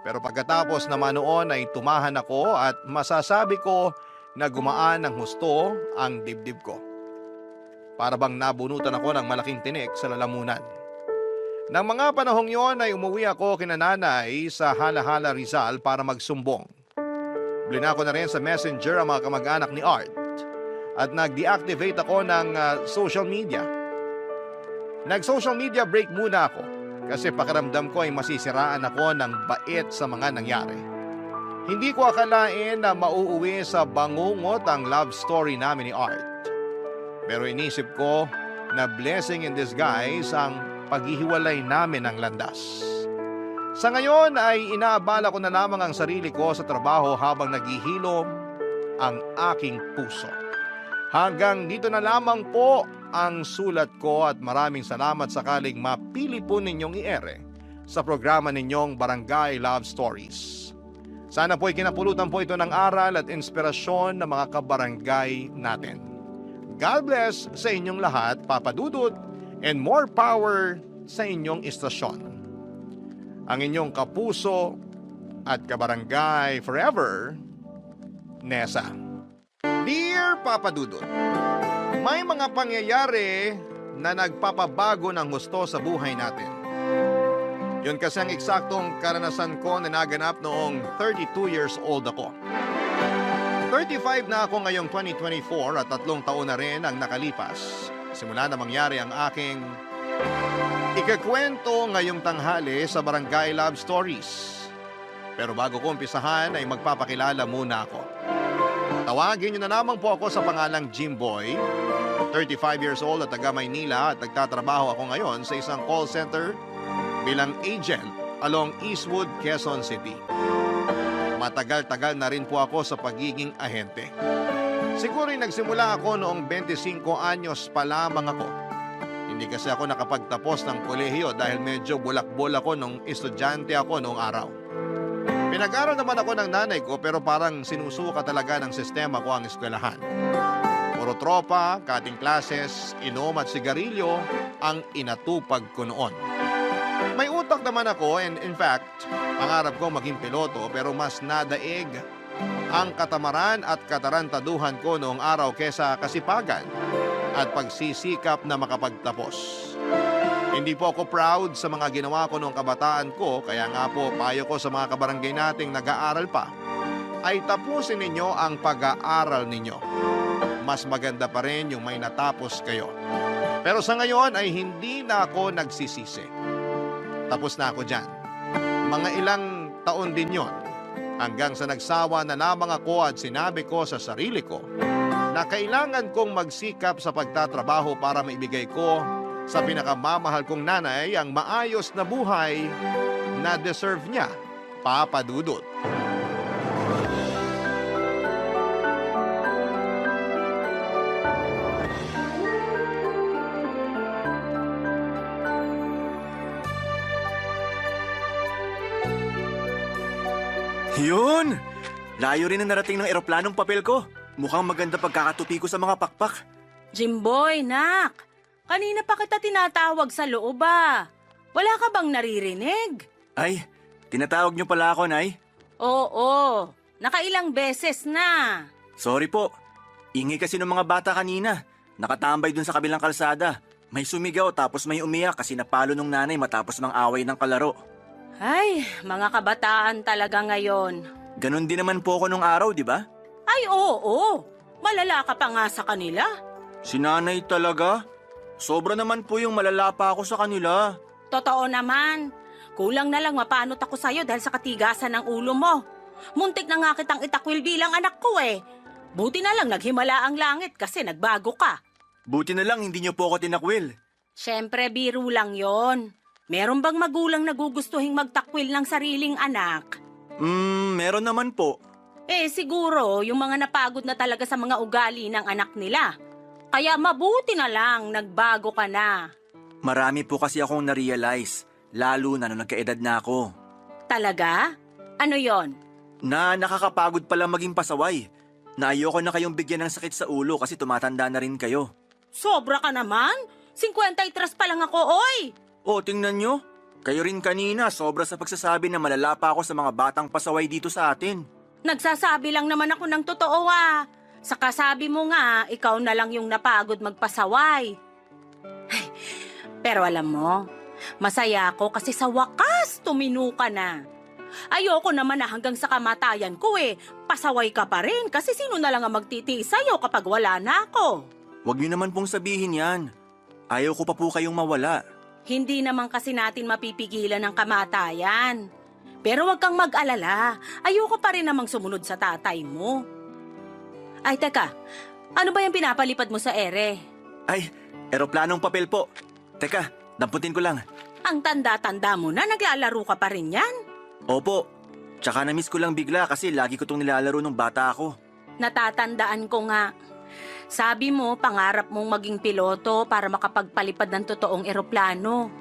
Pero pagkatapos naman noon ay tumahan ako at masasabi ko na gumaan ng husto ang dibdib ko. Para bang nabunutan ako ng malaking tinik sa lalamunan. Nang mga panahong yon ay umuwi ako kina nanay sa Hala-Hala Rizal para magsumbong. Blinako na rin sa messenger ang mga kamag-anak ni Art at nag-deactivate ako ng social media. Nag-social media break muna ako kasi pakiramdam ko ay masisiraan ako ng bait sa mga nangyari. Hindi ko akalain na mauuwi sa bangungot ang love story namin ni Art. Pero inisip ko na blessing in disguise ang paghihiwalay namin ng landas. Sa ngayon ay inaabala ko na lamang ang sarili ko sa trabaho habang naghihilom ang aking puso. Hanggang dito na lamang po ang sulat ko at maraming salamat sakaling mapili po ninyong i-ere sa programa ninyong Barangay Love Stories. Sana po'y kinapulutan po ito ng aral at inspirasyon ng mga kabarangay natin. God bless sa inyong lahat, Papa Dudut, and more power sa inyong istasyon. Ang inyong kapuso at kabarangay forever, Nessa. Dear Papa Dudut, may mga pangyayari na nagpapabago ng husto sa buhay natin. Yun kasi ang eksaktong karanasan ko na naganap noong 32 years old ako. 35 na ako ngayong 2024 at 3 taon na rin ang nakalipas. Simula na mangyari ang aking ikakwento ngayong tanghali sa Barangay Love Stories. Pero bago ko umpisahan ay magpapakilala muna ako. Tawagin niyo na lamang po ako sa pangalang Jimboy, 35 years old at taga Maynila at nagtatrabaho ako ngayon sa isang call center bilang agent along Eastwood, Quezon City. Matagal-tagal na rin po ako sa pagiging ahente. Siguro nagsimula ako noong 25 anyos pa lamang ako. Hindi kasi ako nakapagtapos ng kolehiyo dahil medyo bulak-bol ako nung estudyante ako noong araw. Pinag-aral naman ako ng nanay ko pero parang sinusuka talaga ng sistema ko ang eskwelahan. Puro tropa, cutting classes, inom at sigarilyo ang inatupag ko noon. May utak naman ako and in fact, pangarap ko maging piloto pero mas nadaig ang katamaran at katarantaduhan ko noong araw kesa kasipagan at pagsisikap na makapagtapos. Hindi po ako proud sa mga ginawa ko noong kabataan ko, kaya nga po payo ko sa mga kabarangay nating nag-aaral pa, ay tapusin ninyo ang pag-aaral ninyo. Mas maganda pa rin yung may natapos kayo. Pero sa ngayon ay hindi na ako nagsisisi. Tapos na ako dyan. Mga ilang taon din yon hanggang sa nagsawa na lamang ako at sinabi ko sa sarili ko na kailangan kong magsikap sa pagtatrabaho para maibigay ko sa pinakamamahal kong nanay ang maayos na buhay na deserve niya, Papa Dudut. Yun! Layo rin ang narating ng eroplanong papel ko. Mukhang maganda pagkakatupi ko sa mga pakpak. Jimboy, nak! Kanina pa kita tinatawag sa loob ah. Wala ka bang naririnig? Ay, tinatawag niyo pala ako, Nay. Oo, nakailang beses na. Sorry po. Ingay kasi ng mga bata kanina. Nakatambay dun sa kabilang kalsada. May sumigaw tapos may umiyak kasi napalo nung nanay matapos mang away ng kalaro. Ay, mga kabataan talaga ngayon. Ganon din naman po ako nung araw, di ba? Ay, oo. Malala ka pa nga sa kanila. Si nanay talaga? Sobra naman po yung malala pa ako sa kanila. Totoo naman. Kulang na lang mapanot ako sa'yo dahil sa katigasan ng ulo mo. Muntik na nga kitang itakwil bilang anak ko eh. Buti na lang naghimala ang langit kasi nagbago ka. Buti na lang hindi niyo po ako tinakwil. Siyempre, biro lang yon. Meron bang magulang nagugustuhing magtakwil ng sariling anak? Meron naman po. Eh, siguro yung mga napagod na talaga sa mga ugali ng anak nila. Kaya mabuti na lang nagbago ka na. Marami po kasi akong na-realize, lalo na nung nagkaedad na ako. Talaga? Ano yon? Na nakakapagod pala maging pasaway. Na ayoko na kayong bigyan ng sakit sa ulo kasi tumatanda na rin kayo. Sobra ka naman? 53 pa lang ako, oy! Oh, tingnan nyo. Kayo rin kanina, sobra sa pagsasabi na malala pa ako sa mga batang pasaway dito sa atin. Nagsasabi lang naman ako ng totoo ah. Sa kasabi mo nga, ikaw na lang yung napagod magpasaway. Ay, pero alam mo, masaya ako kasi sa wakas tumino ka na. Ayoko naman na hanggang sa kamatayan ko eh. Pasaway ka pa rin kasi sino na lang ang magtitiis sa'yo kapag wala na ako. Huwag niyo naman pong sabihin yan. Ayaw ko pa po kayong mawala. Hindi naman kasi natin mapipigilan ang kamatayan. Pero wag kang mag-alala. Ayoko pa rin namang sumunod sa tatay mo. Ay, teka. Ano ba yung pinapalipad mo sa ere? Ay, eroplanong papel po. Teka, damputin ko lang. Ang tanda-tanda mo na, naglalaro ka pa rin yan. Opo. Tsaka na-miss ko lang bigla kasi lagi ko tong nilalaro nung bata ako. Natatandaan ko nga. Sabi mo, pangarap mong maging piloto para makapagpalipad ng totoong eroplano.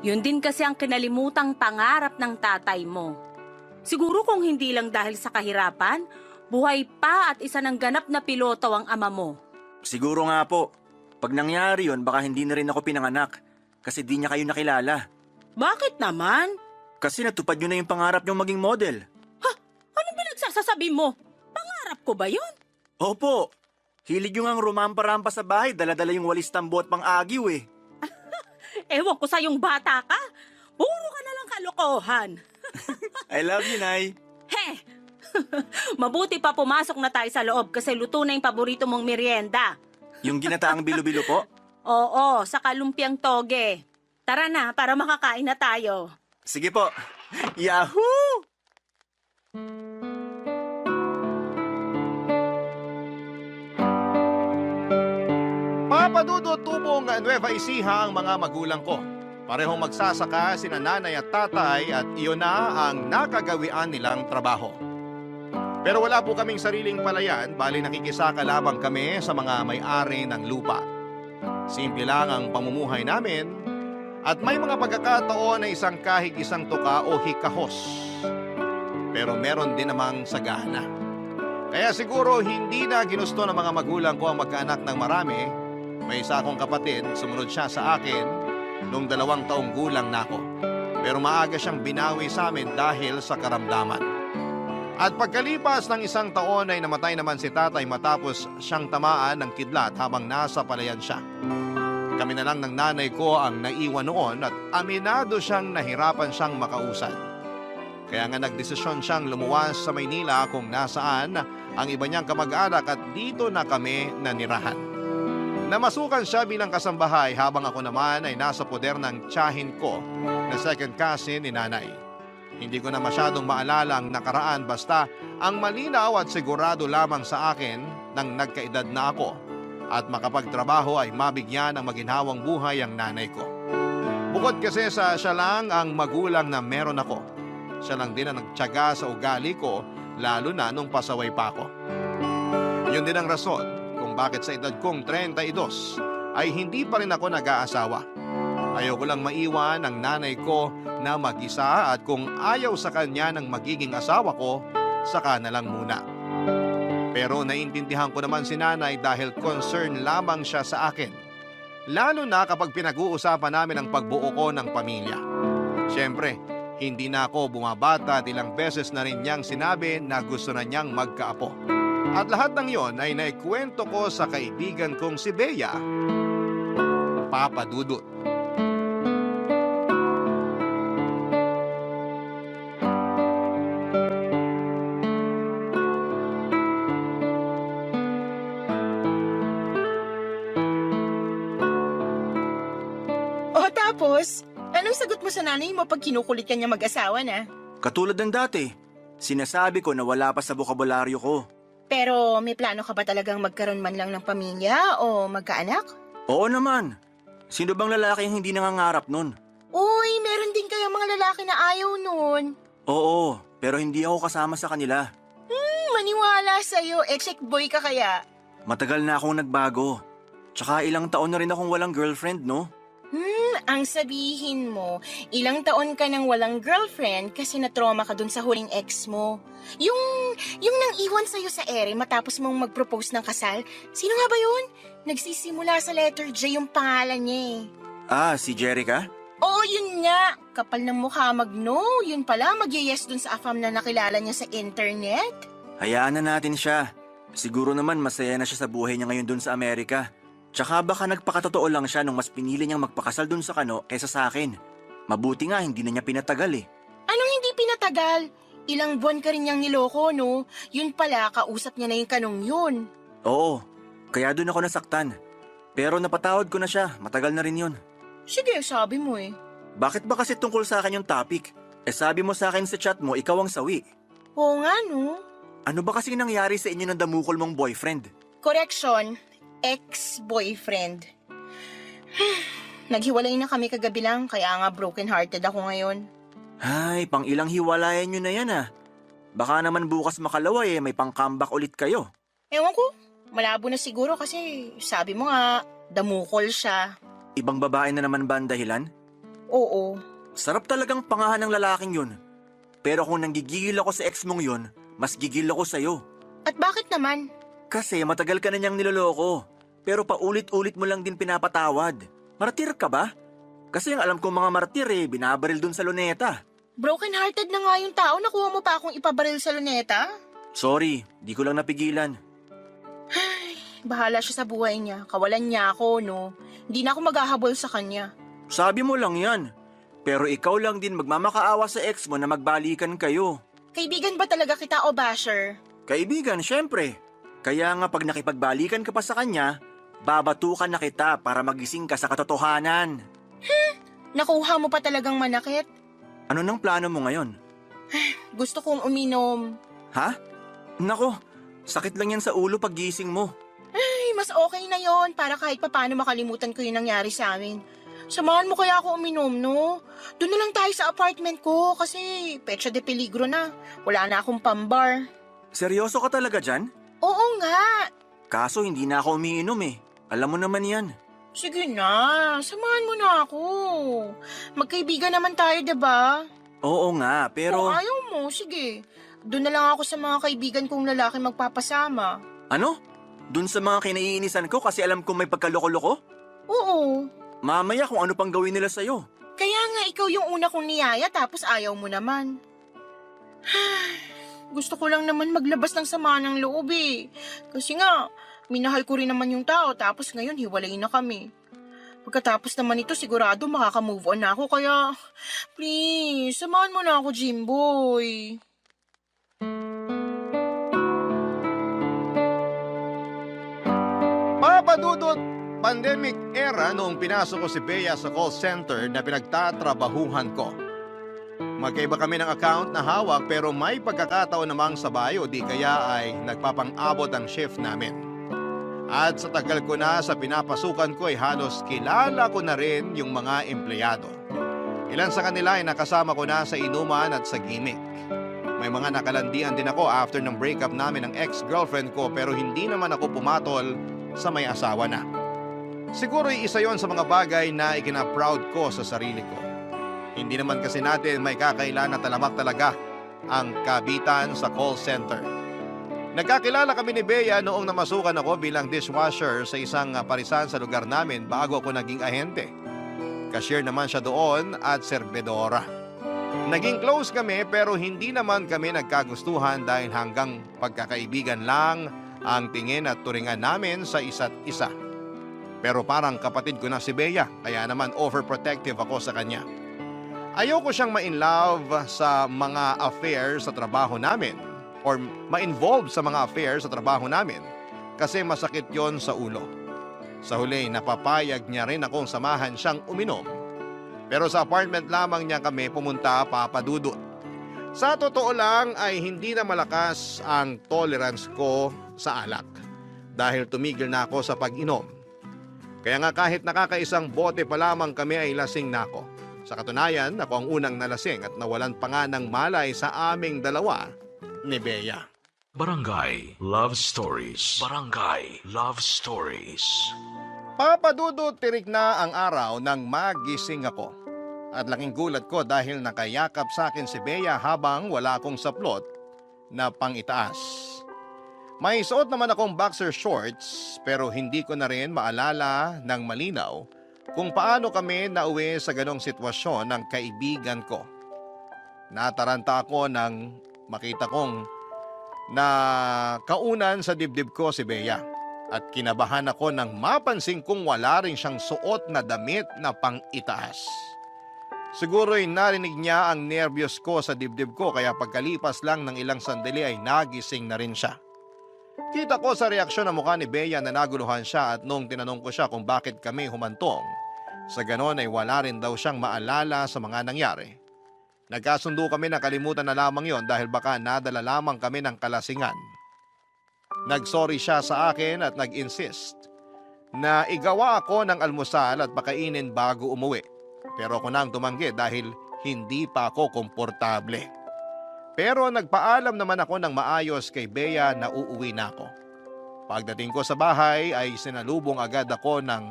Yun din kasi ang kinalimutang pangarap ng tatay mo. Siguro kung hindi lang dahil sa kahirapan, buhay pa at isa ng ganap na piloto ang ama mo. Siguro nga po. Pag nangyari yun, baka hindi na rin ako pinanganak. Kasi di niya kayo nakilala. Bakit naman? Kasi natupad nyo na yung pangarap nyo maging model. Anong pinagsasasabi mo? Pangarap ko ba yun? Opo. Hilig yung ang rumampa-rampa sa bahay, dala-dala yung walis tambo at pang-agiw eh. Ewan ko sa yung bata ka. Puro ka na lang kalokohan. I love you, Nay. He! Mabuti pa pumasok na tayo sa loob kasi luto na yung paborito mong merienda. Yung ginataang bilo-bilo po? Oo, sa kalumpiang toge. Tara na, para makakain na tayo. Sige po. Yahoo! Papadudot tubong Nueva Ecija ang mga magulang ko. Parehong magsasaka sina nanay at tatay at iyon na ang nakagawian nilang trabaho. Pero wala po kaming sariling palayan, bali nakikisaka lamang kami sa mga may-ari ng lupa. Simple lang ang pamumuhay namin at may mga pagkakataon na isang kahig isang tuka o hikahos. Pero meron din namang sagana. Kaya siguro hindi na ginusto ng mga magulang ko ang magkaanak ng marami. May isa akong kapatid, sumunod siya sa akin nung 2 taong gulang na ako. Pero maaga siyang binawi sa amin dahil sa karamdaman. At pagkalipas ng 1 taon ay namatay naman si tatay matapos siyang tamaan ng kidlat habang nasa palayan siya. Kami na lang ng nanay ko ang naiwan noon at aminado siyang nahirapan siyang makausad. Kaya nga nagdesisyon siyang lumuwas sa Maynila kung nasaan ang iba niyang kamag-anak at dito na kami nanirahan. Namasukan siya bilang kasambahay habang ako naman ay nasa poder ng tiyahin ko na second cousin ni nanay. Hindi ko na masyadong maalala ang nakaraan basta ang malinaw at sigurado lamang sa akin nang nagkaedad na ako at makapagtrabaho ay mabigyan ng maginhawang buhay ang nanay ko. Bukod kasi sa siya lang ang magulang na meron ako, siya lang din ang nagtiyaga sa ugali ko lalo na nung pasaway pa ako. Yun din ang rason kung bakit sa edad kong 32 ay hindi pa rin ako nag-aasawa. Ayoko lang maiwan ang nanay ko na mag-isa at kung ayaw sa kanya ng magiging asawa ko, saka na lang muna. Pero naiintindihan ko naman si nanay dahil concern lamang siya sa akin. Lalo na kapag pinag-uusapan namin ang pagbuo ko ng pamilya. Siyempre, hindi na ako bumabata at ilang beses na rin niyang sinabi na gusto na niyang magkaapo. At lahat ng yon ay naikwento ko sa kaibigan kong si Bea, Papa Dudut. O tapos, anong sagot mo sa nanay mo pag kinukulit ka niya mag-asawa na? Katulad ng dati, sinasabi ko na wala pa sa bokabularyo ko. Pero may plano ka ba talagang magkaroon man lang ng pamilya o magkaanak? Oo naman. Sino bang lalaki ang hindi nangangarap nun? Uy, meron din kayang mga lalaki na ayaw nun. Oo, pero hindi ako kasama sa kanila. Maniwala sa'yo, check boy ka kaya? Matagal na akong nagbago. Tsaka ilang taon na rin akong walang girlfriend, no? Ang sabihin mo, ilang taon ka nang walang girlfriend kasi na-trauma ka dun sa huling ex mo. Yung nang iwan sa'yo sa ere matapos mong mag-propose ng kasal, sino nga ba yun? Nagsisimula sa letter J yung pangalan niya eh. Ah, si Jerica? Oo, yun nga. Kapal ng mukha mag-no. Yun pala, mag-yes dun sa afam na nakilala niya sa internet. Hayaan na natin siya. Siguro naman masaya na siya sa buhay niya ngayon dun sa Amerika. Tsaka baka nagpakatotoo lang siya nung mas pinili niyang magpakasal dun sa kano kaysa sa akin. Mabuti nga hindi na niya pinatagal eh. Anong hindi pinatagal? Ilang buwan ka rin niyang niloko, no? Yun pala, kausap niya na yung kanong yun. Oo, kaya dun ako nasaktan. Pero napatawad ko na siya, matagal na rin yun. Sige, sabi mo eh. Bakit ba kasi tungkol sa akin yung topic? Sabi mo sa akin sa chat mo, ikaw ang sawi. Oo nga, no? Ano ba kasi nangyari sa inyo ng damukol mong boyfriend? Correction, ex-boyfriend. Naghiwalay na kami kagabi lang, kaya nga broken-hearted ako ngayon. Ay, pang ilang hiwalayan nyo na yan ah. Baka naman bukas makalaway may pang-comeback ulit kayo. Ewan ko, malabo na siguro kasi sabi mo nga, damukol siya. Ibang babae na naman ba ang dahilan? Oo. Sarap talagang pangahan ng lalaking yun. Pero kung nanggigigil ako sa ex mong yun, mas gigil ako sa'yo. At bakit naman? Kasi matagal ka na niyang niloloko, pero paulit-ulit mo lang din pinapatawad. Martir ka ba? Kasi ang alam kong mga martir binabaril dun sa luneta. Broken-hearted na nga yung tao, nakuha mo pa akong ipabaril sa luneta? Sorry, di ko lang napigilan. Bahala siya sa buhay niya, kawalan niya ako, no? Hindi na ako maghahabol sa kanya. Sabi mo lang yan. Pero ikaw lang din magmamakaawa sa ex mo na magbalikan kayo. Kaibigan ba talaga kita o basher? Kaibigan, syempre. Kaya nga pag nakipagbalikan ka pa sa kanya, babatukan na kita para magising ka sa katotohanan. Nakuha mo pa talagang manakit? Ano nang plano mo ngayon? Gusto kong uminom. Ha? Nako, sakit lang yan sa ulo pag gising mo. Ay, mas okay na yon para kahit papaano makalimutan ko yung nangyari sa amin. Samahan mo kaya ako uminom, no? Doon na lang tayo sa apartment ko kasi petsa de peligro na. Wala na akong pambar. Seryoso ka talaga dyan? Oo nga. Kaso hindi na ako umiinom eh. Alam mo naman yan. Sige na, samahan mo na ako. Magkaibigan naman tayo, diba? Oo nga, pero... Kung ayaw mo, sige. Doon na lang ako sa mga kaibigan kong lalaki magpapasama. Ano? Dun sa mga kinaiinisan ko kasi alam kong may pagkaloko-loko? Oo. Mamaya kung ano pang gawin nila sa'yo. Kaya nga ikaw yung una kong niyaya tapos ayaw mo naman. Gusto ko lang naman maglabas ng sama ng loob eh. Kasi nga, minahal ko rin naman yung tao tapos ngayon hiwalay na kami. Pagkatapos naman ito sigurado makaka-move on na ako kaya please, samahan mo na ako, Jimboy. Papa Dudut, Pandemic era noong pinasok ko si Bea sa call center na pinagtatrabahuhan ko. Magkaiba kami ng account na hawak pero may pagkakataon namang sabay o di kaya ay nagpapang-abot ang shift namin. At sa tagal ko na sa pinapasukan ko ay halos kilala ko na rin yung mga empleyado. Ilan sa kanila ay nakasama ko na sa inuman at sa gimmick. May mga nakalandian din ako after ng breakup namin ng ex-girlfriend ko pero hindi naman ako pumatol sa may asawa na. Siguro isa yon sa mga bagay na ikina-proud ko sa sarili ko. Hindi naman kasi natin may kakailan na talamak talaga ang kabitan sa call center. Nagkakilala kami ni Bea noong namasukan ako bilang dishwasher sa isang parisan sa lugar namin bago ako naging ahente. Cashier naman siya doon at serbedora. Naging close kami pero hindi naman kami nagkagustuhan dahil hanggang pagkakaibigan lang ang tingin at turingan namin sa isa't isa. Pero parang kapatid ko na si Bea, kaya naman overprotective ako sa kanya. Ayoko siyang ma-inlove sa mga affairs sa trabaho namin or ma-involve sa mga affairs sa trabaho namin kasi masakit yon sa ulo. Sa huli, napapayag niya rin akong samahan siyang uminom. Pero sa apartment lamang niya kami pumunta papadudot. Sa totoo lang ay hindi na malakas ang tolerance ko sa alak dahil tumigil na ako sa pag-inom. Kaya nga kahit nakakaisang bote pa lamang kami ay lasing na ako. Sa katunayan, ako ang unang nalasing at nawalan pa nga ng malay sa aming dalawa ni Bea. Barangay Love Stories. Barangay Love Stories. Papadudot tirik na ang araw nang magising ako. At laking gulat ko dahil nakayakap sa akin si Bea habang wala akong saplot na pang-itaas. May suot naman akong boxer shorts pero hindi ko na rin maalala ng malinaw kung paano kami nauwi sa ganong sitwasyon ng kaibigan ko. Nataranta ako nang makita kong na kaunan sa dibdib ko si Bea at kinabahan ako nang mapansin kong wala rin siyang suot na damit na pang-itaas. Siguro'y narinig niya ang nervyos ko sa dibdib ko kaya pagkalipas lang ng ilang sandali ay nagising na rin siya. Kita ko sa reaksyon ng mukha ni Bea na naguluhan siya at nung tinanong ko siya kung bakit kami humantong, sa ganon ay wala rin daw siyang maalala sa mga nangyari. Nagkasundo kami na kalimutan na lamang yon dahil baka nadala lamang kami ng kalasingan. Nagsorry siya sa akin at nag-insist na igawa ako ng almusal at pakainin bago umuwi. Pero ako nang tumanggi dahil hindi pa ako komportable. Pero nagpaalam naman ako ng maayos kay Bea na uuwi na ako. Pagdating ko sa bahay ay sinalubong agad ako ng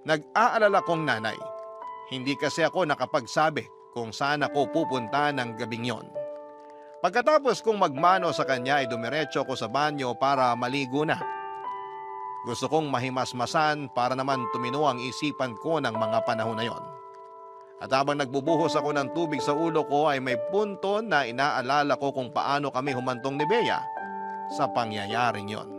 nag-aalala kong nanay. Hindi kasi ako nakapagsabi kung saan ako pupunta ng gabing yon. Pagkatapos kong magmano sa kanya ay dumiretso ko sa banyo para maligo na. Gusto kong mahimasmasan para naman tumino ang isipan ko ng mga panahon na yon. At habang nagbubuhos ako ng tubig sa ulo ko ay may punto na inaalala ko kung paano kami humantong ni Bea sa pangyayaring yon.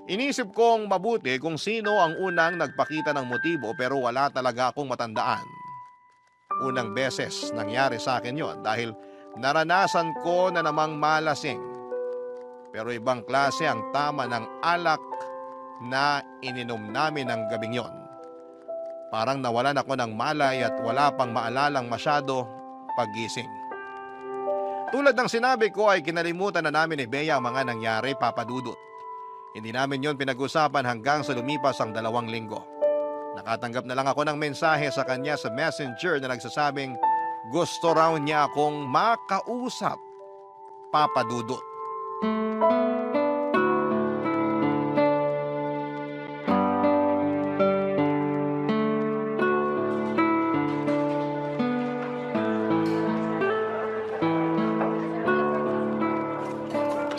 Inisip kong mabuti kung sino ang unang nagpakita ng motibo pero wala talaga akong matandaan. Unang beses nangyari sa akin yon dahil naranasan ko na namang malasing. Pero ibang klase ang tama ng alak na ininom namin ng gabing yon. Parang nawalan ako ng malay at wala pang maalalang masyado paggising. Tulad ng sinabi ko ay kinalimutan na namin ni Bea ang mga nangyari, papadudot. Hindi namin yon pinag-usapan hanggang sa lumipas ang 2 linggo. Nakatanggap na lang ako ng mensahe sa kanya sa messenger na nagsasabing gusto raw niya akong makausap, papadudot.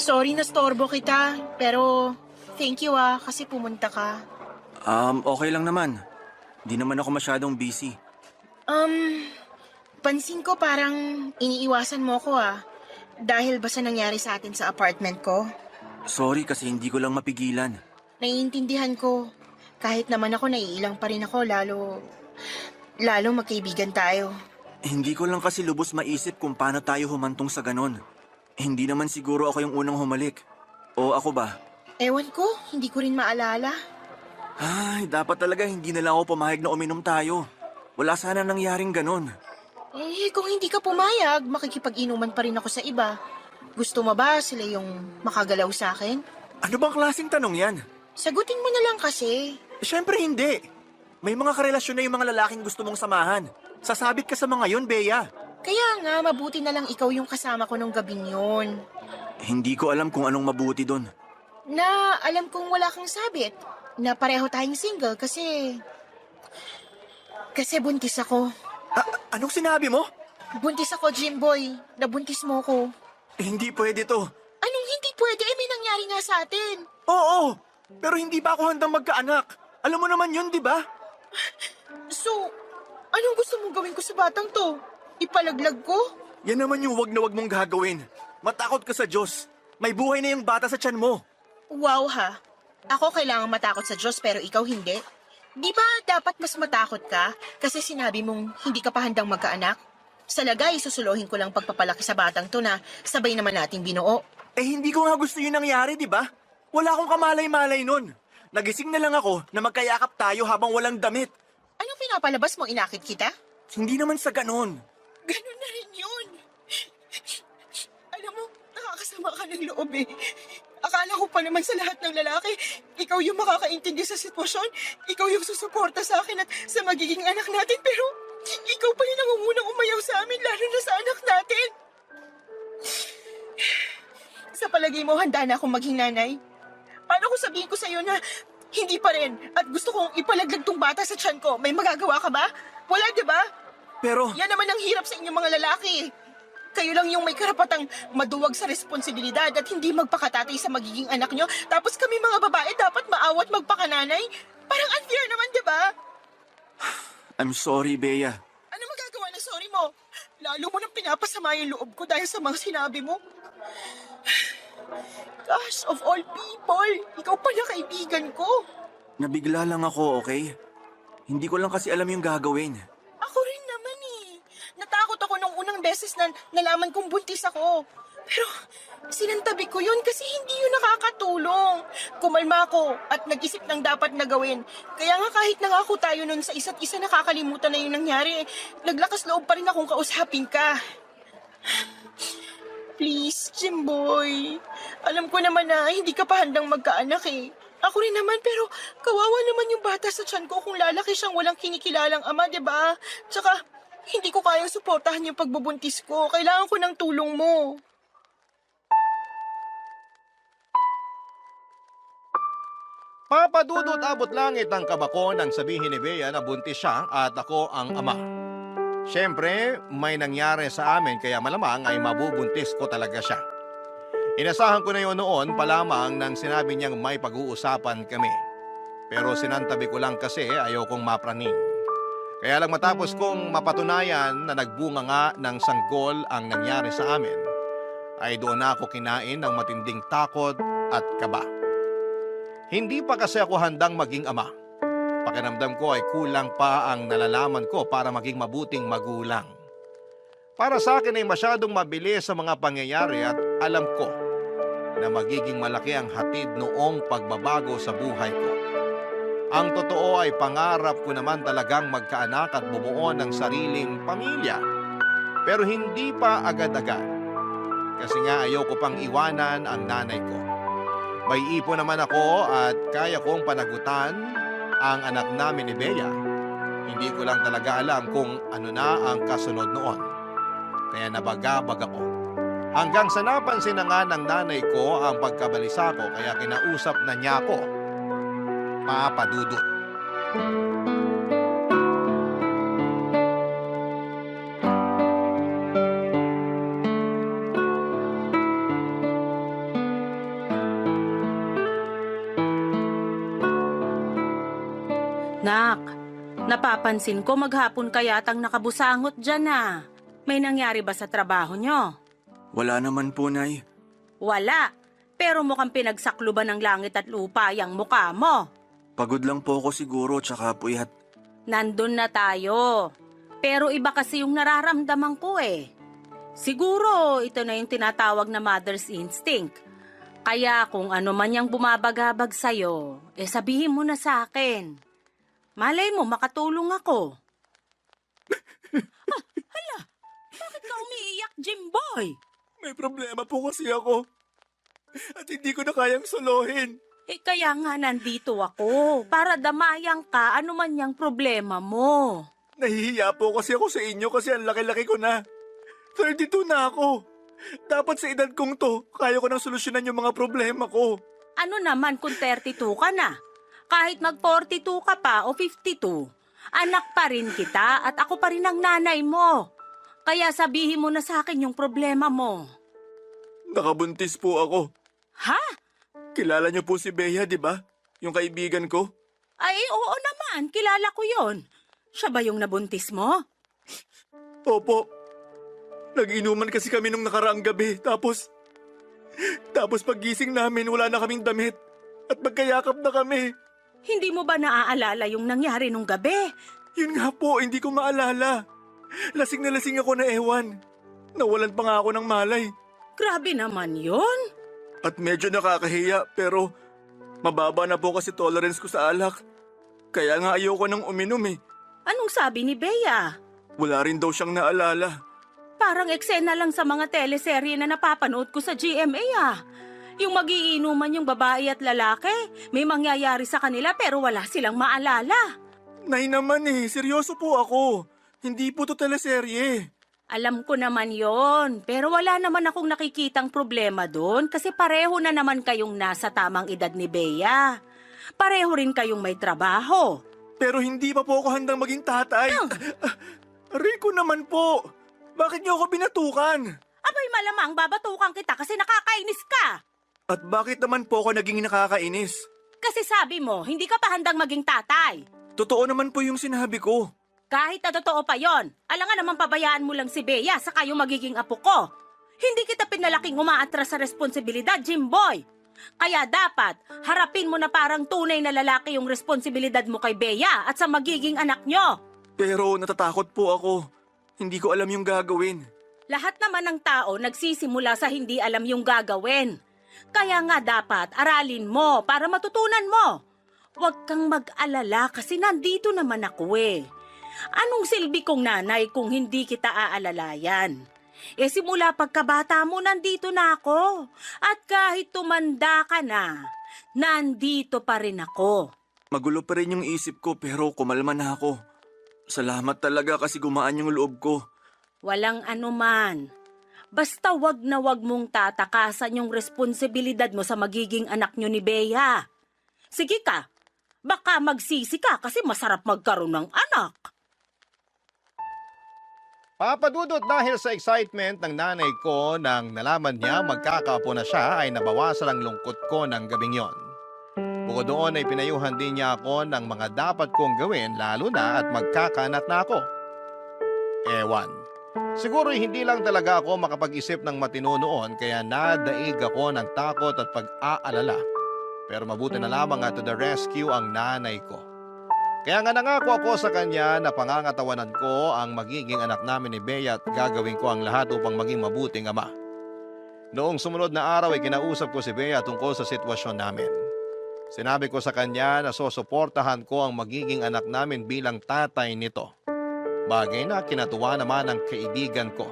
Sorry na storbo kita, pero thank you kasi pumunta ka. Okay lang naman. Di naman ako masyadong busy. Pansin ko parang iniiwasan mo ko dahil ba sa nangyari sa atin sa apartment ko? Sorry kasi hindi ko lang mapigilan. Naiintindihan ko. Kahit naman ako naiilang pa rin ako lalo magkaibigan tayo. Hindi ko lang kasi lubos maisip kung paano tayo humantong sa ganon. Hindi naman siguro ako yung unang humalik. O ako ba? Ewan ko, hindi ko rin maalala. Ay, dapat talaga hindi na lang ako pumayag na uminom tayo. Wala sana nangyaring ganun. Eh, kung hindi ka pumayag, makikipag-inuman pa rin ako sa iba. Gusto mo ba sila yung makagalaw sa akin? Ano bang klaseng tanong yan? Sagutin mo na lang kasi. Siyempre hindi. May mga karelasyon na yung mga lalaking gusto mong samahan. Sasabit ka sa mga yun, Bea. Kaya nga, mabuti na lang ikaw yung kasama ko nung gabing yun. Hindi ko alam kung anong mabuti doon. Na alam kong wala kang sabit. Na pareho tayong single kasi... Kasi buntis ako. Anong sinabi mo? Buntis ako, Jimboy. Nabuntis mo ko. Hindi pwede to. Anong hindi pwede? Eh, may nangyari nga sa atin. Oo, pero hindi pa ako handang magkaanak. Alam mo naman yun, di ba? So, anong gusto mong gawin ko sa batang to? Ipalaglag ko? Yan naman yung wag na wag mong gagawin. Matakot ka sa Diyos. May buhay na yung bata sa tiyan mo. Wow ha. Ako kailangan matakot sa Diyos pero ikaw hindi. Di ba dapat mas matakot ka kasi sinabi mong hindi ka pa handang magkaanak? Sa lagay, susulohin ko lang pagpapalaki sa batang to na sabay naman nating binuo. Eh hindi ko nga gusto yun nangyari, di ba? Wala akong kamalay-malay nun. Nagising na lang ako na magkayakap tayo habang walang damit. Anong pinapalabas mo, inakit kita? Hindi naman sa ganon. Ganun na rin yun. Alam mo, nakakasama ka ng loob eh. Akala ko pa naman sa lahat ng lalaki, ikaw yung makakaintindi sa sitwasyon, ikaw yung susuporta sa akin at sa magiging anak natin, pero ikaw pa yung nangungunang umayaw sa amin, lalo na sa anak natin. Sa palagay mo, handa na akong maging nanay? Paano kung sabihin ko sa'yo na hindi pa rin at gusto kong ipalaglag tong bata sa tiyan ko? May magagawa ka ba? Wala, di ba? Pero, Yan naman ang hirap sa inyong mga lalaki. Kayo lang yung may karapatang maduwag sa responsibilidad at hindi magpakatatay sa magiging anak nyo. Tapos kami mga babae dapat maawat magpakananay. Parang unfair naman, di ba? I'm sorry, Bea. Ano magagawa ng sorry mo? Lalo mo nang pinapasama yung loob ko dahil sa mga sinabi mo. Gosh, of all people, ikaw pala kaibigan ko. Nabigla lang ako, okay? Hindi ko lang kasi alam yung gagawin. Ako rin naman eh. Natakot ako nung unang beses na nalaman kong buntis ako. Pero sinantabi ko yun kasi hindi yun nakakatulong. Kumalma ako at nag-isip ng dapat na gawin. Kaya nga kahit nangako tayo nun sa isa't isa nakakalimutan na yung nangyari. Naglakas loob pa rin akong kausapin ka. Please, Jimboy. Alam ko naman na hindi ka pa handang magkaanak eh. Ako rin naman pero kawawa naman yung bata sa tiyan ko kung lalaki siyang walang kinikilalang ama, di ba? Tsaka hindi ko kayang suportahan yung pagbubuntis ko. Kailangan ko ng tulong mo. Papadudot abot langit ang kabako nang sabihin ni Bea na buntis siya at ako ang ama. Siyempre, may nangyari sa amin kaya malamang ay mabubuntis ko talaga siya. Inasahan ko na yun noon pa lamang nang sinabi niyang may pag-uusapan kami. Pero sinantabi ko lang kasi ayaw kong mapraning. Kaya lang matapos kong mapatunayan na nagbunga nga ng sanggol ang nangyari sa amin, ay doon na ako kinain ng matinding takot at kaba. Hindi pa kasi ako handang maging ama. Pakiramdam ko ay kulang pa ang nalalaman ko para maging mabuting magulang. Para sa akin ay masyadong mabilis sa mga pangyayari at alam ko na magiging malaki ang hatid noong pagbabago sa buhay ko. Ang totoo ay pangarap ko naman talagang magkaanak at bumuo ng sariling pamilya. Pero hindi pa agad-agad. Kasi nga ayoko pang iwanan ang nanay ko. May ipon naman ako at kaya kong panagutan ang anak namin ni Bea. Hindi ko lang talaga alam kung ano na ang kasunod noon. Kaya nabagabag ako. Hanggang sa napansin na nga ng nanay ko ang pagkabalisa ko kaya kinausap na niya ako. Papadudot. Nak, napapansin ko maghapon ka yatang nakabusangot dyan ah. May nangyari ba sa trabaho nyo? Wala naman po, Nay. Wala. Pero mukhang pinagsakluban ng langit at lupa yung mukha mo. Pagod lang po ako siguro tsaka puyat. Nandun na tayo. Pero iba kasi yung nararamdaman ko eh. Siguro ito na yung tinatawag na mother's instinct. Kaya kung ano man yung bumabagabag sa'yo, sabihin mo na sa akin. Malay mo, makatulong ako. Bakit ka umiiyak, Jimboy? May problema po kasi ako. At hindi ko na kayang solohin. Kaya nga nandito ako, para damayang ka ano man yung problema mo. Nahihiya po kasi ako sa inyo kasi ang laki-laki ko na. 32 na ako. Dapat sa edad kong to, kaya ko nang solusyonan yung mga problema ko. Ano naman kung 32 ka na? Kahit mag-42 ka pa o 52, anak pa rin kita at ako pa rin ang nanay mo. Kaya sabihin mo na sa akin yung problema mo. Nakabuntis po ako. Ha? Kilala niyo po si Bea, di ba? Yung kaibigan ko. Ay, oo naman. Kilala ko yon. Siya ba yung nabuntis mo? Opo. Nag-inuman kasi kami nung nakaraang gabi. Tapos paggising namin, wala na kaming damit. At magkayakap na kami. Hindi mo ba naaalala yung nangyari nung gabi? Yun nga po, hindi ko maalala. Lasing na lasing ako na ewan. Nawalan pa nga ako ng malay. Grabe naman yon. At medyo nakakahiya, pero mababa na po kasi tolerance ko sa alak. Kaya nga ayoko nang uminom eh. Anong sabi ni Bea? Wala rin daw siyang naalala. Parang eksena lang sa mga teleserye na napapanood ko sa GMA ah. Yung magiinuman yung babae at lalaki, may mangyayari sa kanila pero wala silang maalala. Nay naman eh, seryoso po ako. Hindi po to teleserye. Alam ko naman yon, pero wala naman akong nakikitang problema doon kasi pareho na naman kayong nasa tamang edad ni Bea. Pareho rin kayong may trabaho. Pero hindi pa po ako handang maging tatay. Rico naman po. Bakit niyo ako binatukan? Abay malamang babatukan kita kasi nakakainis ka. At bakit naman po ako naging nakakainis? Kasi sabi mo, hindi ka pa handang maging tatay. Totoo naman po yung sinabi ko. Kahit na totoo pa yon, alangan naman pabayaan mo lang si Bea sa kayo magiging apo ko. Hindi kita pinalaking umaatras sa responsibilidad, Jimboy. Kaya dapat, harapin mo na parang tunay na lalaki yung responsibilidad mo kay Bea at sa magiging anak nyo. Pero natatakot po ako. Hindi ko alam yung gagawin. Lahat naman ng tao nagsisimula sa hindi alam yung gagawin. Kaya nga dapat aralin mo para matutunan mo. Huwag kang mag-alala kasi nandito naman ako eh. Anong silbi kong nanay kung hindi kita aalalayan? Simula pagkabata mo nandito na ako. At kahit tumanda ka na, nandito pa rin ako. Magulo pa rin yung isip ko pero kumalma na ako. Salamat talaga kasi gumaan yung loob ko. Walang anuman. Basta wag na wag mong tatakasan yung responsibilidad mo sa magiging anak nyo ni Bea. Sige ka, baka magsisi ka kasi masarap magkaroon ng anak. Papadudot dahil sa excitement ng nanay ko nang nalaman niya magkakaapo na siya ay nabawasan ang lungkot ko ng gabing yon. Bukod doon ay pinayuhan din niya ako ng mga dapat kong gawin lalo na at magkakaanak na ako. Ewan. Siguro hindi lang talaga ako makapag-isip ng matino noon kaya nadaig ako ng takot at pag-aalala. Pero mabuti na lamang to the rescue ang nanay ko. Kaya nga nangako ako sa kanya na pangangatawanan ko ang magiging anak namin ni Bea at gagawin ko ang lahat upang maging mabuting ama. Noong sumunod na araw ay kinausap ko si Bea tungkol sa sitwasyon namin. Sinabi ko sa kanya na susuportahan ko ang magiging anak namin bilang tatay nito. Bagay na kinatuwa naman ng kaibigan ko.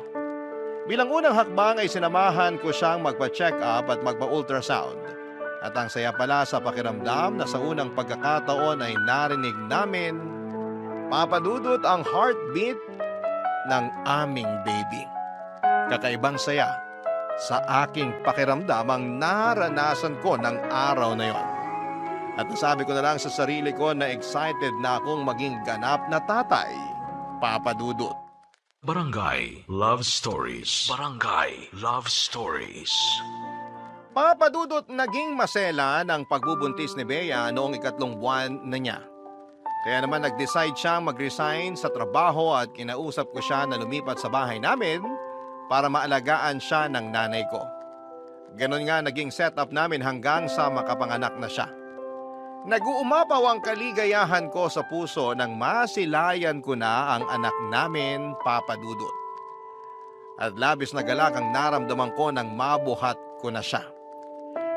Bilang unang hakbang ay sinamahan ko siyang magpa-check up at magpa-ultrasound. At ang saya pala sa pakiramdam na sa unang pagkakataon ay narinig namin, papadudot ang heartbeat ng aming baby. Kakaibang saya sa aking pakiramdam ang naranasan ko ng araw na yon. At nasabi ko na lang sa sarili ko na excited na akong maging ganap na tatay, papadudot. Barangay Love Stories. Barangay Love Stories. Papadudot naging masela ng pagbubuntis ni Bea noong 3 buwan na niya. Kaya naman nag-decide siyang mag-resign sa trabaho at kinausap ko siya na lumipat sa bahay namin para maalagaan siya ng nanay ko. Ganon nga naging setup namin hanggang sa makapanganak na siya. Nag-uumapaw ang kaligayahan ko sa puso nang masilayan ko na ang anak namin, papadudot. At labis na galak ang naramdaman ko nang mabuhat ko na siya.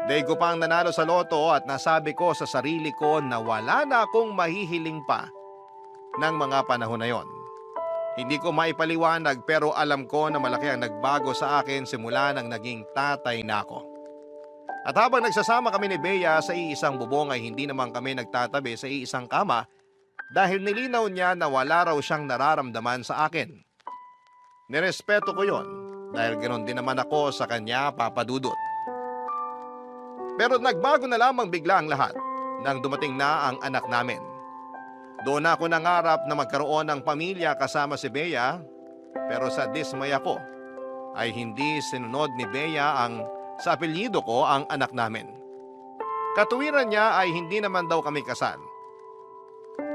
Day ko pang nanalo sa loto at nasabi ko sa sarili ko na wala na akong mahihiling pa ng mga panahon na yon. Hindi ko maipaliwanag pero alam ko na malaki ang nagbago sa akin simula nang naging tatay na ako. At habang nagsasama kami ni Bea sa iisang bubong ay hindi naman kami nagtatabi sa iisang kama dahil nilinaw niya na wala raw siyang nararamdaman sa akin. Nirespeto ko yon dahil ganoon din naman ako sa kanya, Papa Dudut. Pero nagbago na lamang bigla ang lahat nang dumating na ang anak namin. Doon ako nangarap na magkaroon ng pamilya kasama si Bea, pero sa dismaya ko ay hindi sinunod ni Bea ang sa apelyido ko ang anak namin. Katuwiran niya ay hindi naman daw kami kasal.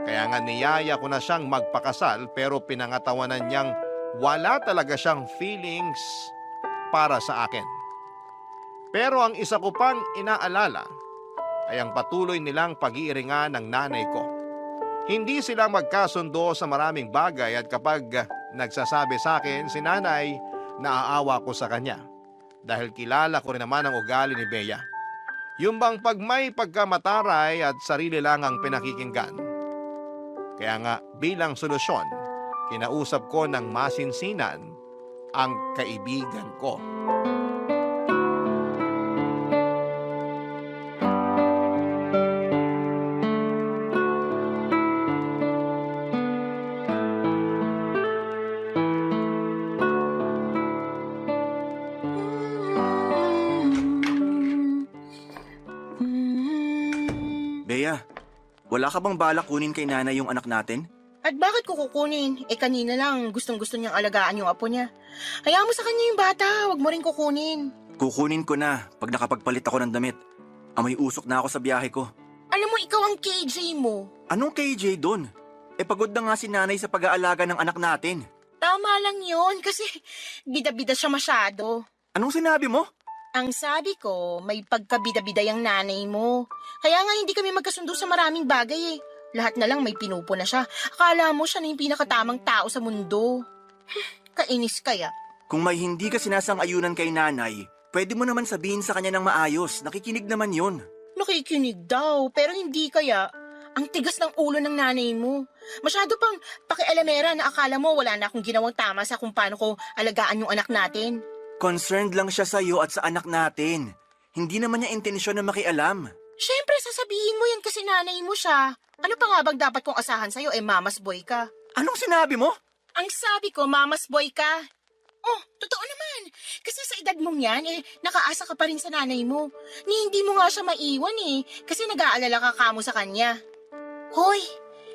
Kaya nga niyaya ko na siyang magpakasal pero pinangatawanan niyang wala talaga siyang feelings para sa akin. Pero ang isa ko pang inaalala ay ang patuloy nilang pag-iiringan ng nanay ko. Hindi sila magkasundo sa maraming bagay at kapag nagsasabi sa akin si nanay, naaawa ko sa kanya. Dahil kilala ko rin naman ang ugali ni Bea. Yung bang pag may pagkamataray at sarili lang ang pinakikinggan. Kaya nga bilang solusyon, kinausap ko ng masinsinan ang kaibigan ko. Bea, wala ka bang balak kunin kay nanay yung anak natin? At bakit ko kukunin? Kanina lang gustong-gusto niyang alagaan yung apo niya. Hayaan mo sa kanya yung bata, wag mo rin kukunin. Kukunin ko na pag nakapagpalit ako ng damit. Amoy usok na ako sa biyahe ko. Alam mo, ikaw ang KJ mo. Anong KJ dun? Pagod na nga si nanay sa pag-aalaga ng anak natin. Tama lang yun, kasi bida-bida siya masyado. Anong sinabi mo? Ang sabi ko, may pagkabida-bida yung nanay mo. Kaya nga hindi kami magkasundo sa maraming bagay eh. Lahat na lang may pinupuna siya. Akala mo siya na yung pinakatamang tao sa mundo. Kainis kaya. Kung may hindi ka sinasang-ayunan kay nanay, pwede mo naman sabihin sa kanya ng maayos. Nakikinig naman yun. Nakikinig daw, pero hindi kaya. Ang tigas ng ulo ng nanay mo. Masyado pang pakialamera na akala mo wala na akong ginawang tama sa kung paano ko alagaan yung anak natin. Concerned lang siya sa'yo at sa anak natin. Hindi naman niya intensyon na makialam. Siyempre, sasabihin mo yan kasi nanay mo siya. Ano pa nga bang dapat kong asahan sa'yo? Mama's boy ka. Anong sinabi mo? Ang sabi ko, mama's boy ka. Oh, totoo naman. Kasi sa edad mong yan, nakaasa ka pa rin sa nanay mo. Ni hindi mo nga siya maiwan kasi nag-aalala ka kamo sa kanya. Hoy,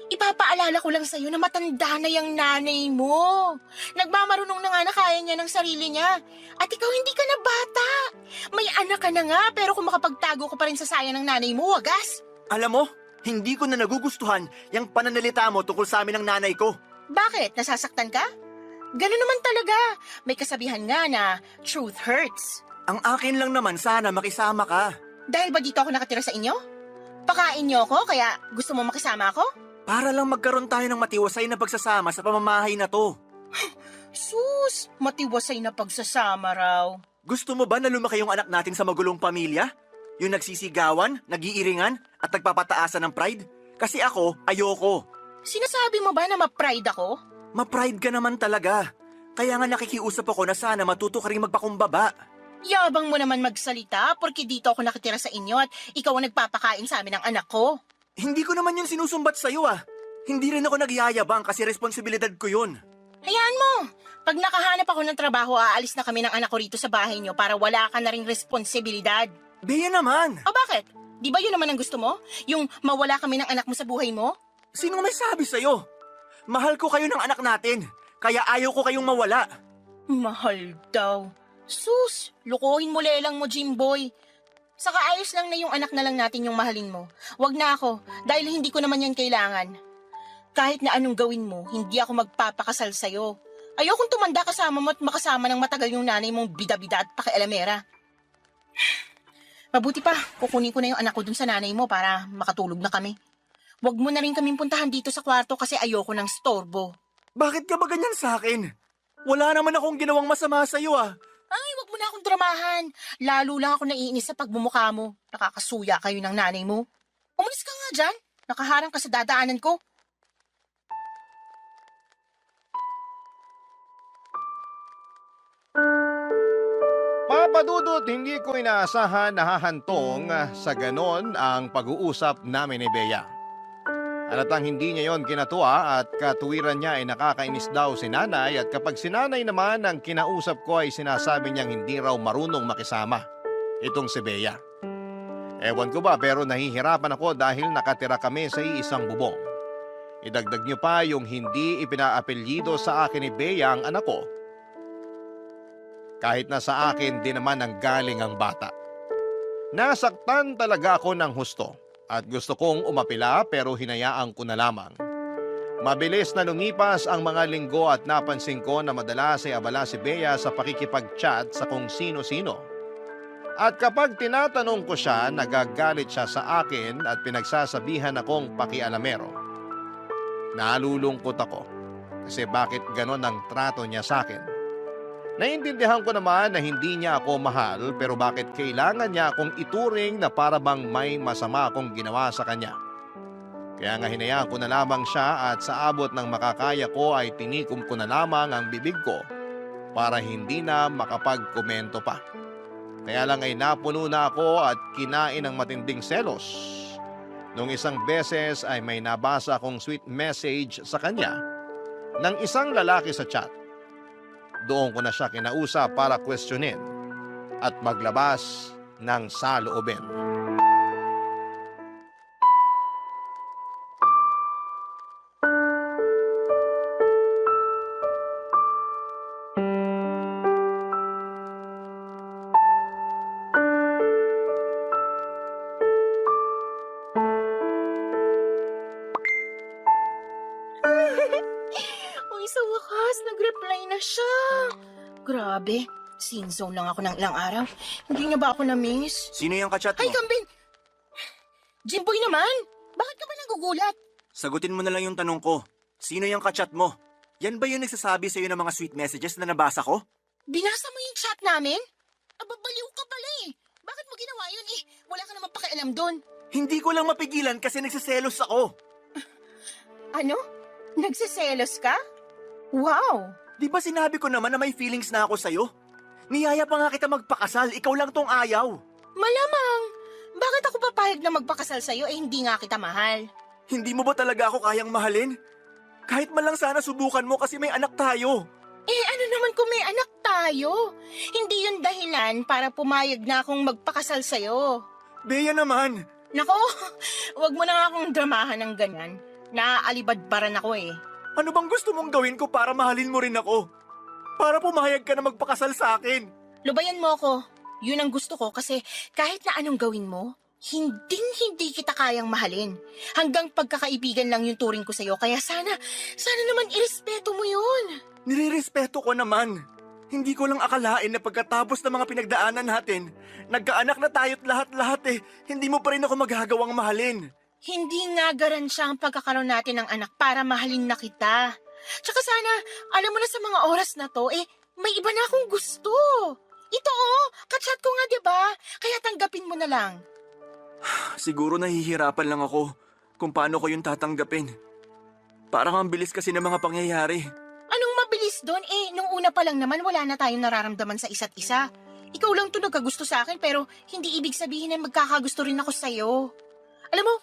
ipapaalala ko lang sa'yo na matanda na yung nanay mo. Nagmamarunong na nga na kaya niya ng sarili niya. At ikaw hindi ka na bata. May anak ka na nga, pero kung makapagtago ka pa rin sa saya ng nanay mo, wagas. Alam mo, hindi ko na nagugustuhan yung pananalita mo tungkol sa amin ng nanay ko. Bakit? Nasasaktan ka? Ganun naman talaga. May kasabihan nga na truth hurts. Ang akin lang naman sana makisama ka. Dahil ba dito ako nakatira sa inyo? Pakain niyo ako kaya gusto mo makisama ako? Para lang magkaroon tayo ng matiwasay na pagsasama sa pamamahay na to. Sus, matiwasay na pagsasama raw. Gusto mo ba na lumaki yung anak natin sa magulong pamilya? Yung nagsisigawan, nagiiringan, at nagpapataasan ng pride? Kasi ako, ayoko. Sinasabi mo ba na ma-pride ako? Ma-pride ka naman talaga. Kaya nga nakikiusap ako na sana matuto ka rin magpakumbaba. Yabang mo naman magsalita porque dito ako nakatira sa inyo at ikaw ang nagpapakain sa amin ng anak ko. Hindi ko naman yun sinusumbat sa'yo Hindi rin ako nagyayabang kasi responsibilidad ko yun. Hayaan mo. Pag nakahanap ako ng trabaho, aalis na kami ng anak ko rito sa bahay niyo para wala ka na ring responsibilidad. Bea naman! O bakit? Di ba yun naman ang gusto mo? Yung mawala kami ng anak mo sa buhay mo? Sino may sabi sa'yo? Mahal ko kayo ng anak natin, kaya ayaw ko kayong mawala. Mahal daw. Sus, lukuhin mo lelang mo, Jimboy. Saka ayos lang na yung anak na lang natin yung mahalin mo. Wag na ako, dahil hindi ko naman yan kailangan. Kahit na anong gawin mo, hindi ako magpapakasal sa'yo. Ayokong tumanda kasama mo at makasama ng matagal yung nanay mong bida-bida at pakialamera. Mabuti pa, kukunin ko na yung anak ko dun sa nanay mo para makatulog na kami. Wag mo na rin kaming puntahan dito sa kwarto kasi ayoko ng storbo. Bakit ka ba ganyan sa akin? Wala naman akong ginawang masama sa'yo Ay, wag mo na ako akong dramahan. Lalo lang ako naiinis sa pagmumukha mo. Nakakasuya kayo ng nanay mo. Umalis ka nga dyan. Nakaharang ka sa dadaanan ko. Papadudot, hindi ko inaasahan na hahantong sa ganon ang pag-uusap namin ni Bea. Halatang hindi niya yon kinatuwa at katuwiran niya ay nakakainis daw si nanay at kapag si nanay naman ang kinausap ko ay sinasabi niyang hindi raw marunong makisama itong si Bea. Ewan ko ba pero nahihirapan ako dahil nakatira kami sa iisang bubong. Idagdag niyo pa yung hindi ipinaapelyido sa akin ni Bea ang anak ko. Kahit na sa akin din naman ang galing ang bata. Nasaktan talaga ako ng husto at gusto kong umapila pero hinayaan ko na lamang. Mabilis na lumipas ang mga linggo at napansin ko na madalas ay abala si Bea sa pakikipag-chat sa kung sino-sino. At kapag tinatanong ko siya, nagagalit siya sa akin at pinagsasabihan akong pakialamero. Nalulungkot ako kasi bakit ganon ang trato niya sa akin. Naiintindihan ko naman na hindi niya ako mahal pero bakit kailangan niya akong ituring na para bang may masama akong ginawa sa kanya. Kaya nga hinayaan ko na lamang siya at sa abot ng makakaya ko ay tinikom ko na lamang ang bibig ko para hindi na makapagkomento pa. Kaya lang ay napuno na ako at kinain ng matinding selos. Nung isang beses ay may nabasa akong sweet message sa kanya ng isang lalaki sa chat. Doon ko na siya kinausap para questionin at maglabas ng saloobin. Uy, sa wakas, nag-reply na siya. Grabe, sin zone lang ako ng ilang araw. Hindi niya ba ako na-miss? Sino yung kachat mo? Ay, Kambing! Jimboy naman! Bakit ka ba nagugulat? Sagutin mo na lang yung tanong ko. Sino yung kachat mo? Yan ba yung nagsasabi sa'yo ng mga sweet messages na nabasa ko? Binasa mo yung chat namin? Ababaliw ka pala eh. Bakit mo ginawa yun eh? Wala ka naman pakialam doon. Hindi ko lang mapigilan kasi nagsiselos ako. Ano? Nagsiselos ka? Wow! Di ba sinabi ko naman na may feelings na ako sa'yo? Niyaya pa nga kita magpakasal, ikaw lang tong ayaw. Malamang! Bakit ako papayag na magpakasal sa'yo eh hindi nga kita mahal? Hindi mo ba talaga ako kayang mahalin? Kahit man lang sana subukan mo kasi may anak tayo. Eh ano naman kung may anak tayo? Hindi yun dahilan para pumayag na akong magpakasal sa'yo. Bea naman. Nako, wag mo na nga akong dramahan ng ganyan. Naaalibadbaran ako eh. Ano bang gusto mong gawin ko para mahalin mo rin ako? Para pumayag ka na magpakasal sa akin. Lubayan mo ako. Yun ang gusto ko kasi kahit na anong gawin mo, hindi kita kayang mahalin. Hanggang pagkakaibigan lang yung turing ko sa'yo. Kaya sana naman irespeto mo yun. Nirirespeto ko naman. Hindi ko lang akalain na pagkatapos ng mga pinagdaanan natin, nagkaanak na tayo't lahat-lahat eh, hindi mo pa rin ako magagawang mahalin. Hindi nga garansya ang pagkakaroon natin ng anak para mahalin na kita. Tsaka sana, alam mo na sa mga oras na to, may iba na akong gusto. Ito kachat ko nga diba? Kaya tanggapin mo na lang. Siguro nahihirapan lang ako kung paano ko yung tatanggapin. Parang ang bilis kasi ng mga pangyayari. Anong mabilis doon? Nung una pa lang naman wala na tayong nararamdaman sa isa't isa. Ikaw lang to nagkagusto sa akin pero hindi ibig sabihin na magkakagusto rin ako sa'yo. Alam mo,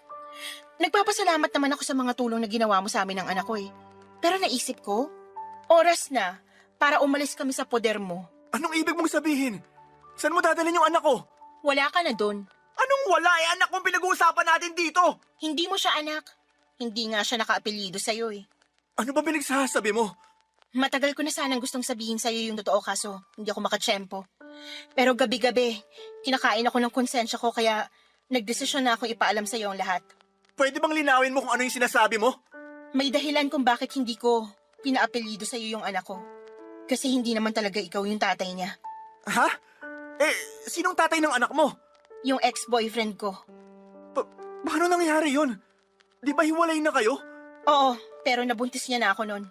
nagpapasalamat naman ako sa mga tulong na ginawa mo sa amin ng anak ko eh. Pero naisip ko, oras na para umalis kami sa poder mo. Anong ibig mong sabihin? Saan mo dadalhin yung anak ko? Wala ka na doon. Anong wala? Anak kong pinag-uusapan natin dito! Hindi mo siya anak. Hindi nga siya naka-apelyido sa'yo eh. Ano ba pinagsasabi mo? Matagal ko na sanang gustong sabihin sa'yo yung totoo kaso hindi ako makatsyempo. Pero gabi-gabi, kinakain ako ng konsensya ko kaya nagdesisyon na ako ipaalam sa'yo ang lahat. Pwede bang linawin mo kung ano yung sinasabi mo? May dahilan kung bakit hindi ko pinaapelyido sa'yo yung anak ko. Kasi hindi naman talaga ikaw yung tatay niya. Ha? Sinong tatay ng anak mo? Yung ex-boyfriend ko. Paano nangyari yun? Di ba hiwalay na kayo? Oo, pero nabuntis niya na ako nun.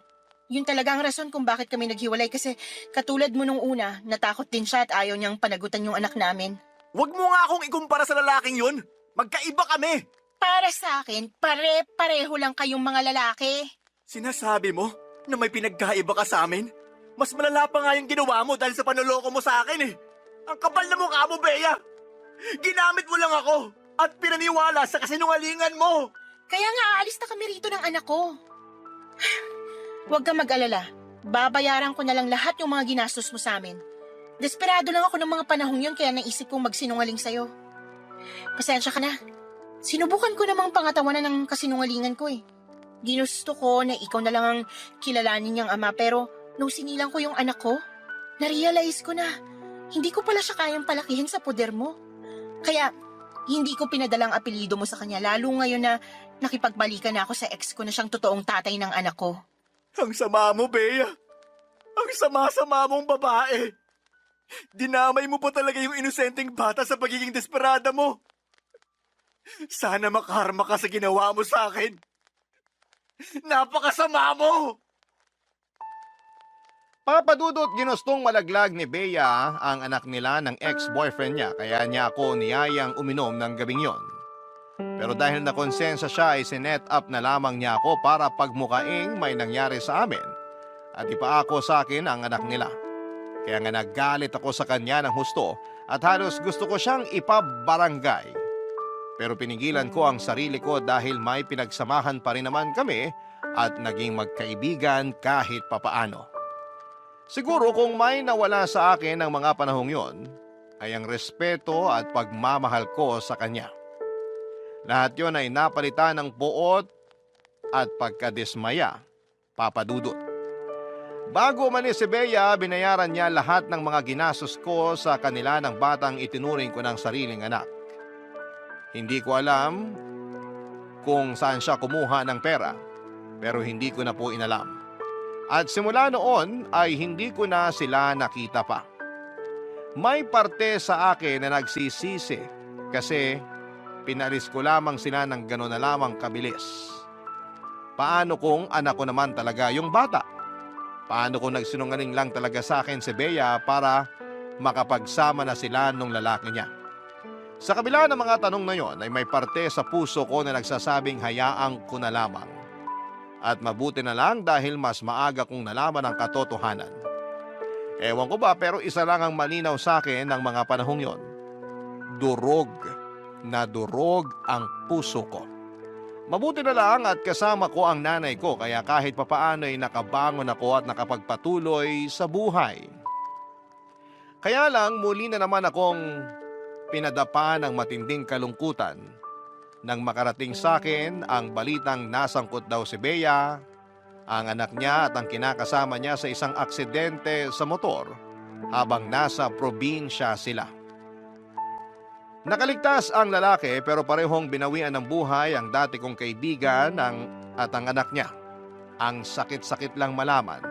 Yun talaga ang rason kung bakit kami naghiwalay kasi katulad mo nung una, natakot din siya at ayaw niyang panagutan yung anak namin. Huwag mo nga akong ikumpara sa lalaking yun. Magkaiba kami. Para sa akin, pare-pareho lang kayong mga lalaki. Sinasabi mo na may pinagkaiba ka sa amin? Mas malala pa nga yung ginawa mo dahil sa panuloko mo sa akin eh. Ang kapal na mukha mo, Bea. Ginamit mo lang ako at pinaniwala sa kasinungalingan mo. Kaya nga aalis na kami rito ng anak ko. Huwag kang mag-alala. Babayaran ko na lang lahat yung mga ginastos mo sa amin. Desperado lang ako ng mga panahong yun kaya naisip kong magsinungaling sa'yo. Pasensya ka na. Sinubukan ko namang pangatawanan ng kasinungalingan ko eh. Ginusto ko na ikaw na lang ang kilalanin niyang ama pero nung sinilang ko yung anak ko, narealize ko na hindi ko pala siya kayang palakihin sa poder mo. Kaya hindi ko pinadalang apelyido mo sa kanya lalo ngayon na nakipagbalikan na ako sa ex ko na siyang totoong tatay ng anak ko. Ang sama mo, Bea. Ang sama-sama mong babae. Dinamay mo pa talaga yung inosenteng bata sa pagiging desperada mo. Sana makarma ka sa ginawa mo sa akin. Napakasama mo! Papadudot, ginustong malaglag ni Bea ang anak nila ng ex-boyfriend niya kaya niya ako niyayang uminom ng gabing yon. Pero dahil nakonsensya siya ay sinet up na lamang niya ako para pagmukaing may nangyari sa amin at ipaako sa akin ang anak nila. Kaya nga naggalit ako sa kanya ng husto at halos gusto ko siyang ipabarangay. Pero pinigilan ko ang sarili ko dahil may pinagsamahan pa rin naman kami at naging magkaibigan kahit papaano. Siguro kung may nawala sa akin ng mga panahong yon, ay ang respeto at pagmamahal ko sa kanya. Lahat yon ay napalitan ng buot at pagkadismaya, papadudot. Bago umalis si Bea, binayaran niya lahat ng mga ginastos ko sa kanila ng batang itinuring ko ng sariling anak. Hindi ko alam kung saan siya kumuha ng pera, pero hindi ko na po inalam. At simula noon ay hindi ko na sila nakita pa. May parte sa akin na nagsisisi kasi pinalis ko lamang sila ng gano'n na lamang kabilis. Paano kung anak ko naman talaga yung bata? Paano kung nagsinungaling lang talaga sa akin si Bea para makapagsama na sila nung lalaki niya? Sa kabila ng mga tanong na yon ay may parte sa puso ko na nagsasabing hayaang ko na lamang. At mabuti na lang dahil mas maaga kong nalaman ang katotohanan. Ewan ko ba pero isa lang ang malinaw sa akin ng mga panahong yon. Durog na durog ang puso ko. Mabuti na lang at kasama ko ang nanay ko kaya kahit papaano ay nakabangon ako at nakapagpatuloy sa buhay. Kaya lang muli na naman akong pinadapa ng matinding kalungkutan nang makarating sa akin ang balitang nasangkot daw si Bea, ang anak niya at ang kinakasama niya sa isang aksidente sa motor habang nasa probinsya sila. Nakaligtas ang lalaki pero parehong binawian ng buhay ang dati kong kaibigan at ang anak niya. Ang sakit-sakit lang malaman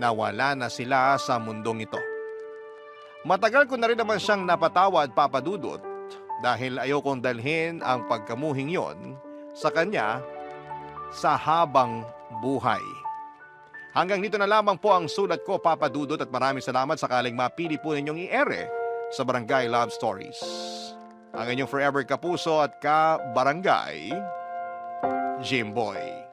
na wala na sila sa mundong ito. Matagal ko na rin naman siyang napatawad, papadudot, dahil ayokong dalhin ang pagkamuhing yon sa kanya sa habang buhay. Hanggang dito na lamang po ang sulat ko, papadudot, at maraming salamat sakaling mapili po ninyong i-ere sa Barangay Love Stories. Ang inyong forever kapuso at ka-barangay, Jimboy.